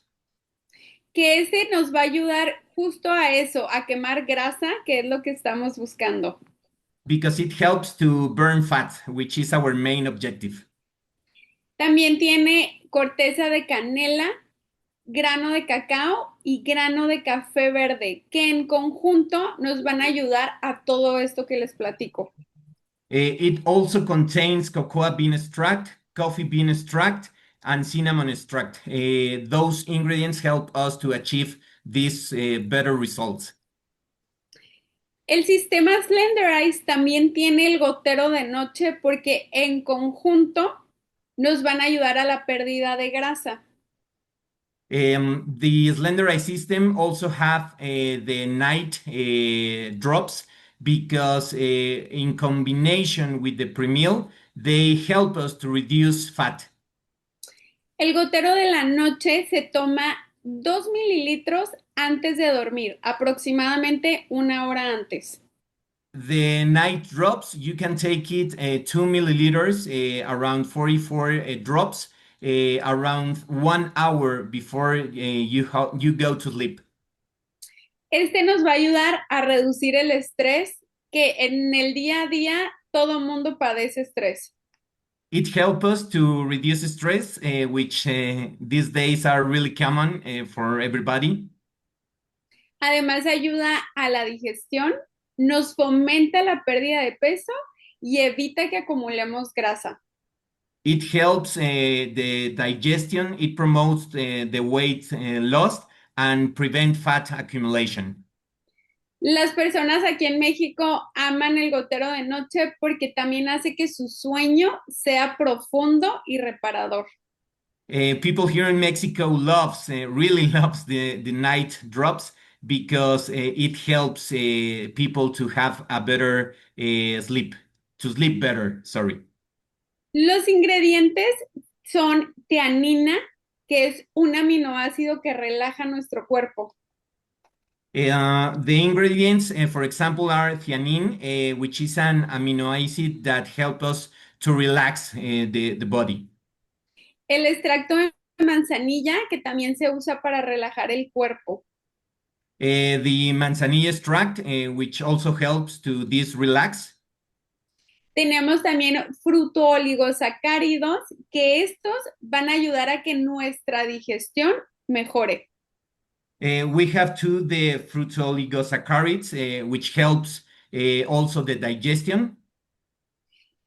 Que este nos va a ayudar justo a eso, a quemar grasa, que es lo que estamos buscando. Because it helps to burn fat, which is our main objective. También tiene corteza de canela, grano de cacao y grano de café verde, que en conjunto nos van a ayudar a todo esto que les platico. It also contains cocoa bean extract, coffee bean extract, and cinnamon extract. Those ingredients help us to achieve these better results. El sistema Slenderize también tiene el gotero de noche porque en conjunto nos van a ayudar a la pérdida de grasa. The slenderized system also have the night drops because in combination with the pre-meal, they help us to reduce fat. El gotero de la noche se toma 2 mililitros antes de dormir, aproximadamente 1 hora antes. The night drops, you can take it 2 milliliters, around 44 drops, around 1 hour before you go to sleep. Este nos va a ayudar a reducir el estrés, que en el día a día todo mundo padece estrés. It helps us to reduce stress, which these days are really common for everybody. Además ayuda a la digestión, nos fomenta la pérdida de peso y evita que acumulemos grasa. It helps the digestion, it promotes the weight loss and prevent fat accumulation. Las personas aquí en México aman el gotero de noche porque también hace que su sueño sea profundo y reparador. People here in Mexico really loves the night drops because it helps people to have a better to sleep better, sorry. Los ingredientes son tianina, que es un aminoácido que relaja nuestro cuerpo. The ingredients, for example, are theanine, which is an amino acid that helps us to relax the body. El extracto de manzanilla, que también se usa para relajar el cuerpo. The manzanilla extract, which also helps to this relax. Tenemos también fructooligosacáridos, que estos van a ayudar a que nuestra digestión mejore. We have too the fructooligosaccharides, which helps also the digestion.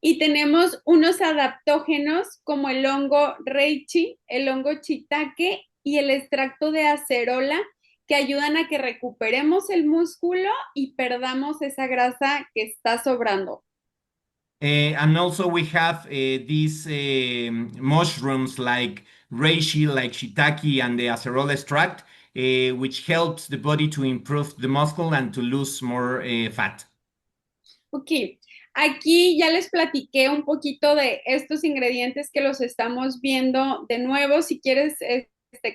Y tenemos unos adaptógenos como el hongo reishi, el hongo shiitake y el extracto de acerola que ayudan a que recuperemos el músculo y perdamos esa grasa que está sobrando. And also we have these mushrooms like reishi, like shiitake, and the acerola extract, which helps the body to improve the muscle and to lose more fat. Ok, aquí ya les platiqué un poquito de estos ingredientes que los estamos viendo de nuevo. Si quieres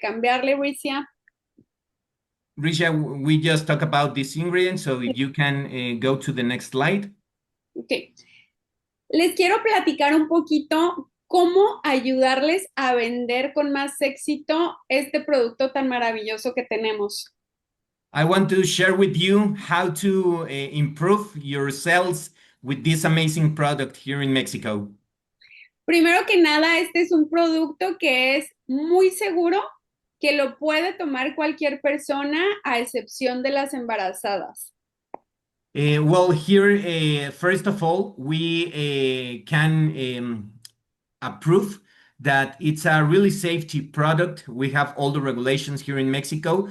cambiarle, Ricia. Ricia, we just talked about these ingredients, so if you can go to the next slide. Ok. Les quiero platicar un poquito cómo ayudarles a vender con más éxito este producto tan maravilloso que tenemos. I want to share with you how to improve your sales with this amazing product here in Mexico. Primero que nada, este es un producto que es muy seguro, que lo puede tomar cualquier persona a excepción de las embarazadas. Well, here, first of all, we can approve that it's a really safety product. We have all the regulations here in Mexico.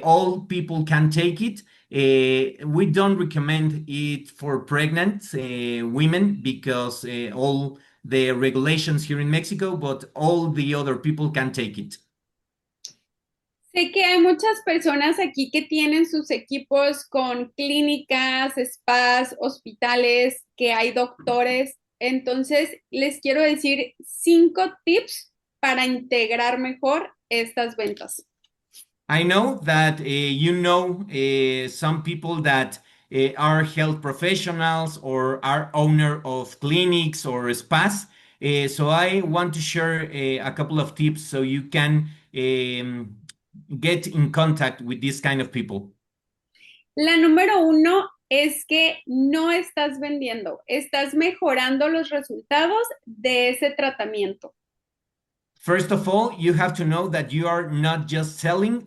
All people can take it. We don't recommend it for pregnant women because all the regulations here in Mexico, but all the other people can take it. Sé que hay muchas personas aquí que tienen sus equipos con clínicas, spas, hospitales, que hay doctores. Entonces, les quiero decir 5 tips para integrar mejor estas ventas. I know that some people that are health professionals or are owner of clinics or spas. So I want to share a couple of tips so you can get in contact with this kind of people. La número 1 es que no estás vendiendo, estás mejorando los resultados de ese tratamiento. First of all, you have to know that you are not just selling,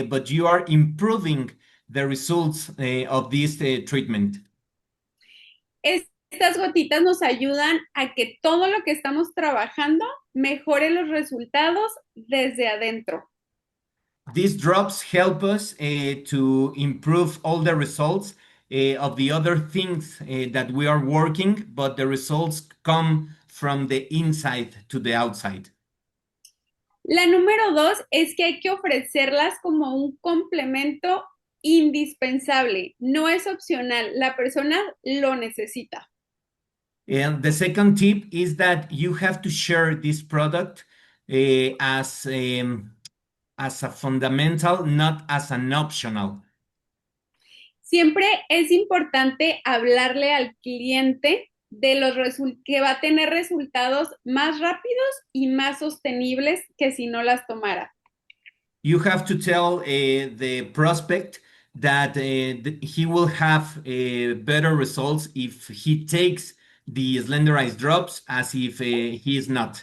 but you are improving the results of this treatment. Estas gotitas nos ayudan a que todo lo que estamos trabajando mejore los resultados desde adentro. These drops help us to improve all the results of the other things that we are working, but the results come from the inside to the outside. La número 2 es que hay que ofrecerlas como un complemento indispensable. No es opcional, la persona lo necesita. And the second tip is that you have to share this product as a fundamental, not as an optional. Siempre es importante hablarle al cliente de los que va a tener resultados más rápidos y más sostenibles que si no las tomara. You have to tell the prospect that he will have better results if he takes the slenderized drops as if he is not.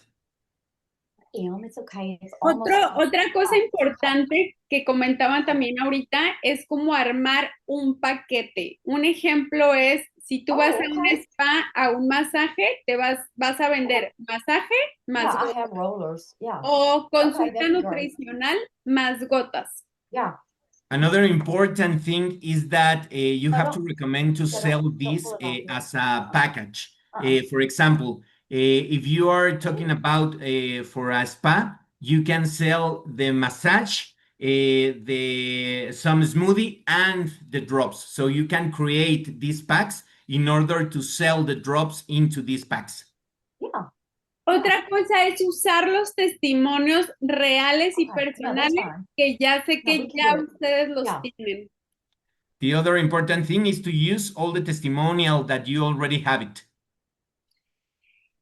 It's okay. It's almost Otra cosa importante que comentaban también ahorita es como armar un paquete. Un ejemplo es, si tú vas a un spa, a un masaje, vas a vender masaje más I gotas. have rollers. Yeah. O consulta that'd be great. nutricional más gotas. Yeah. Another important thing is that you have to recommend to sell this as a package. For example, if you are talking about for a spa, you can sell the massage, some smoothie, and the drops. So you can create these packs in order to sell the drops into these packs. Yeah. Otra cosa es usar los testimonios reales y personales que ya sé que ya ustedes los tienen. The other important thing is to use all the testimonial that you already have it.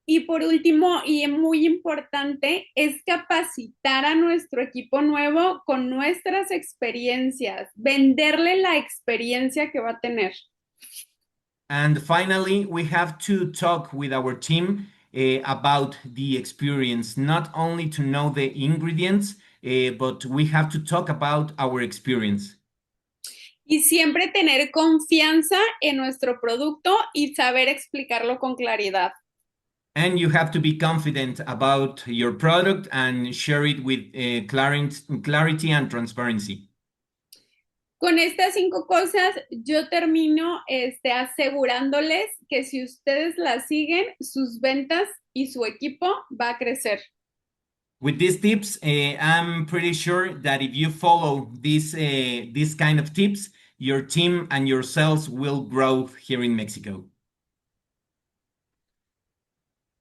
Y por último, y muy importante, es capacitar a nuestro equipo nuevo con nuestras experiencias, venderle la experiencia que va a tener. And finally, we have to talk with our team about the experience, not only to know the ingredients, but we have to talk about our experience. Y siempre tener confianza en nuestro producto y saber explicarlo con claridad. And you have to be confident about your product and share it with clarity and transparency. Con estas 5 cosas, yo termino asegurándoles que si ustedes las siguen, sus ventas y su equipo va a crecer. With these tips, I'm pretty sure that if you follow this kind of tips, your team and your sales will grow here in Mexico.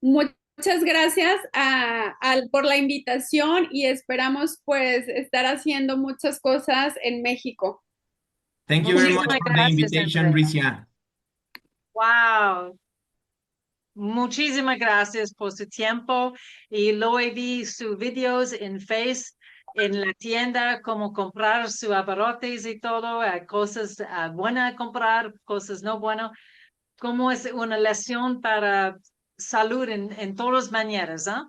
Muchas gracias por la invitación y esperamos pues estar haciendo muchas cosas en México. Thank you very much for the invitation, Ricia. Wow. Muchísimas gracias por su tiempo y luego vi sus videos en Face, en la tienda, cómo comprar sus abarrotes y todo, cosas buenas a comprar, cosas no buenas, como es una lección para salud en todas maneras, ¿eh?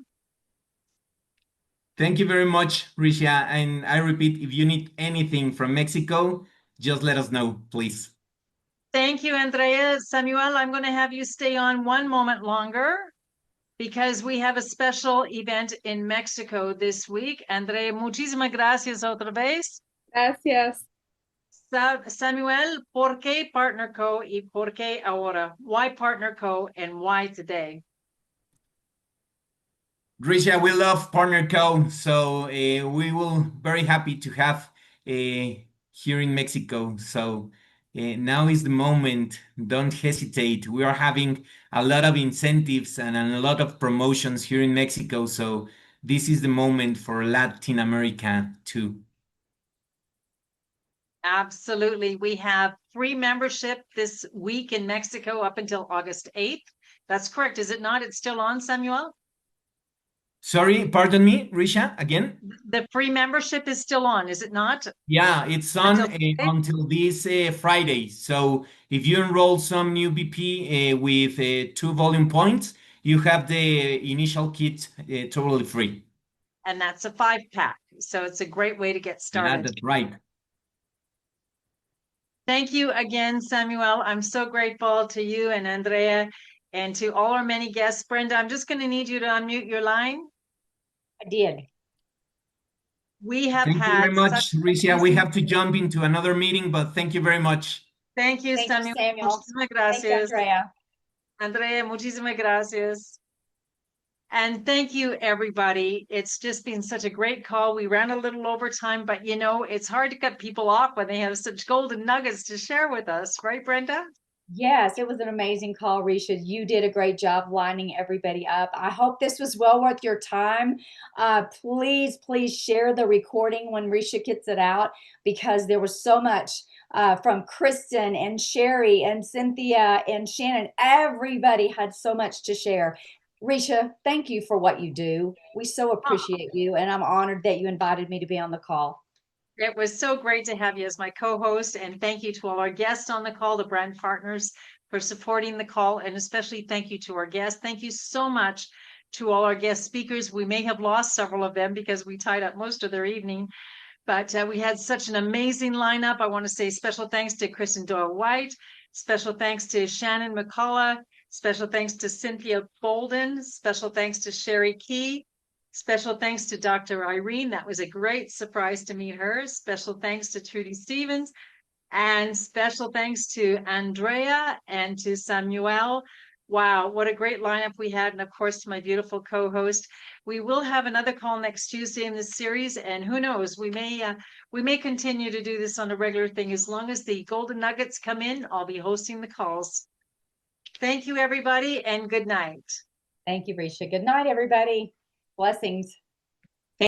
Thank you very much, Ricia. And I repeat, if you need anything from Mexico, just let us know, please. Thank you, Andrea. Samuel, I'm going to have you stay on one moment longer because we have a special event in Mexico this week. Andrea, muchísimas gracias otra vez. Gracias. Samuel, ¿por qué Partner Co. y por qué ahora? Why Partner Co. and why today? Ricia, we love Partner Co. So we will very happy to have here in Mexico. So now is the moment. Don't hesitate. We are having a lot of incentives and a lot of promotions here in Mexico. So this is the moment for Latin America too. Absolutely. We have free membership this week in Mexico up until August 8th. That's correct. Is it not? It's still on, Samuel? Sorry, pardon me, Ricia, again? The free membership is still on, is it not? Yeah, it's on until this Friday. So if you enroll some new BP with 2 volume points, you have the initial kit totally free. And that's a 5-pack. So it's a great way to get started. Yeah, that's right. Thank you again, Samuel. I'm so grateful to you and Andrea and to all our many guests. Brenda, I'm just going to need you to unmute your line. I did. We have Thank you very much, Ricia. We have to jump into another meeting, but thank you very much. Thank you, Thank Samuel. you, Samuel. Muchísimas gracias. Thank you, Andrea. Andrea, muchísimas gracias. And thank you, everybody. It's just been such a great call. We ran a little over time, but you know, it's hard to cut people off when they have such golden nuggets to share with us, right, Brenda? Yes, it was an amazing call, Ricia. You did a great job lining everybody up. I hope this was well worth your time. Please share the recording when Ricia gets it out, because there was so much from Kristen and Sherry and Cynthia and Shannon. Everybody had so much to share. Ricia, thank you for what you do. We so appreciate you, and I'm honored that you invited me to be on the call. It was so great to have you as my co-host, and thank you to all our guests on the call, the brand partners, for supporting the call, and especially thank you to our guests. Thank you so much to all our guest speakers. We may have lost several of them because we tied up most of their evening, but we had such an amazing lineup. I want to say special thanks to KRISTEN DOYLE WHITE, special thanks to Shannon McCulloch, special thanks to Cynthia Bolden, special thanks to Sherry Keyye, special thanks to Dr. Irene. That was a great surprise to meet her. Special thanks to Trudy Stevens, and special thanks to Andrea and to Samuel. Wow, what a great lineup we had. And of course, to my beautiful co-host. We will have another call next Tuesday in this series. And who knows, we may continue to do this on a regular thing. As long as the golden nuggets come in, I'll be hosting the calls. Thank you, everybody, and good night. Thank you, Ricia. Good night, everybody. Blessings.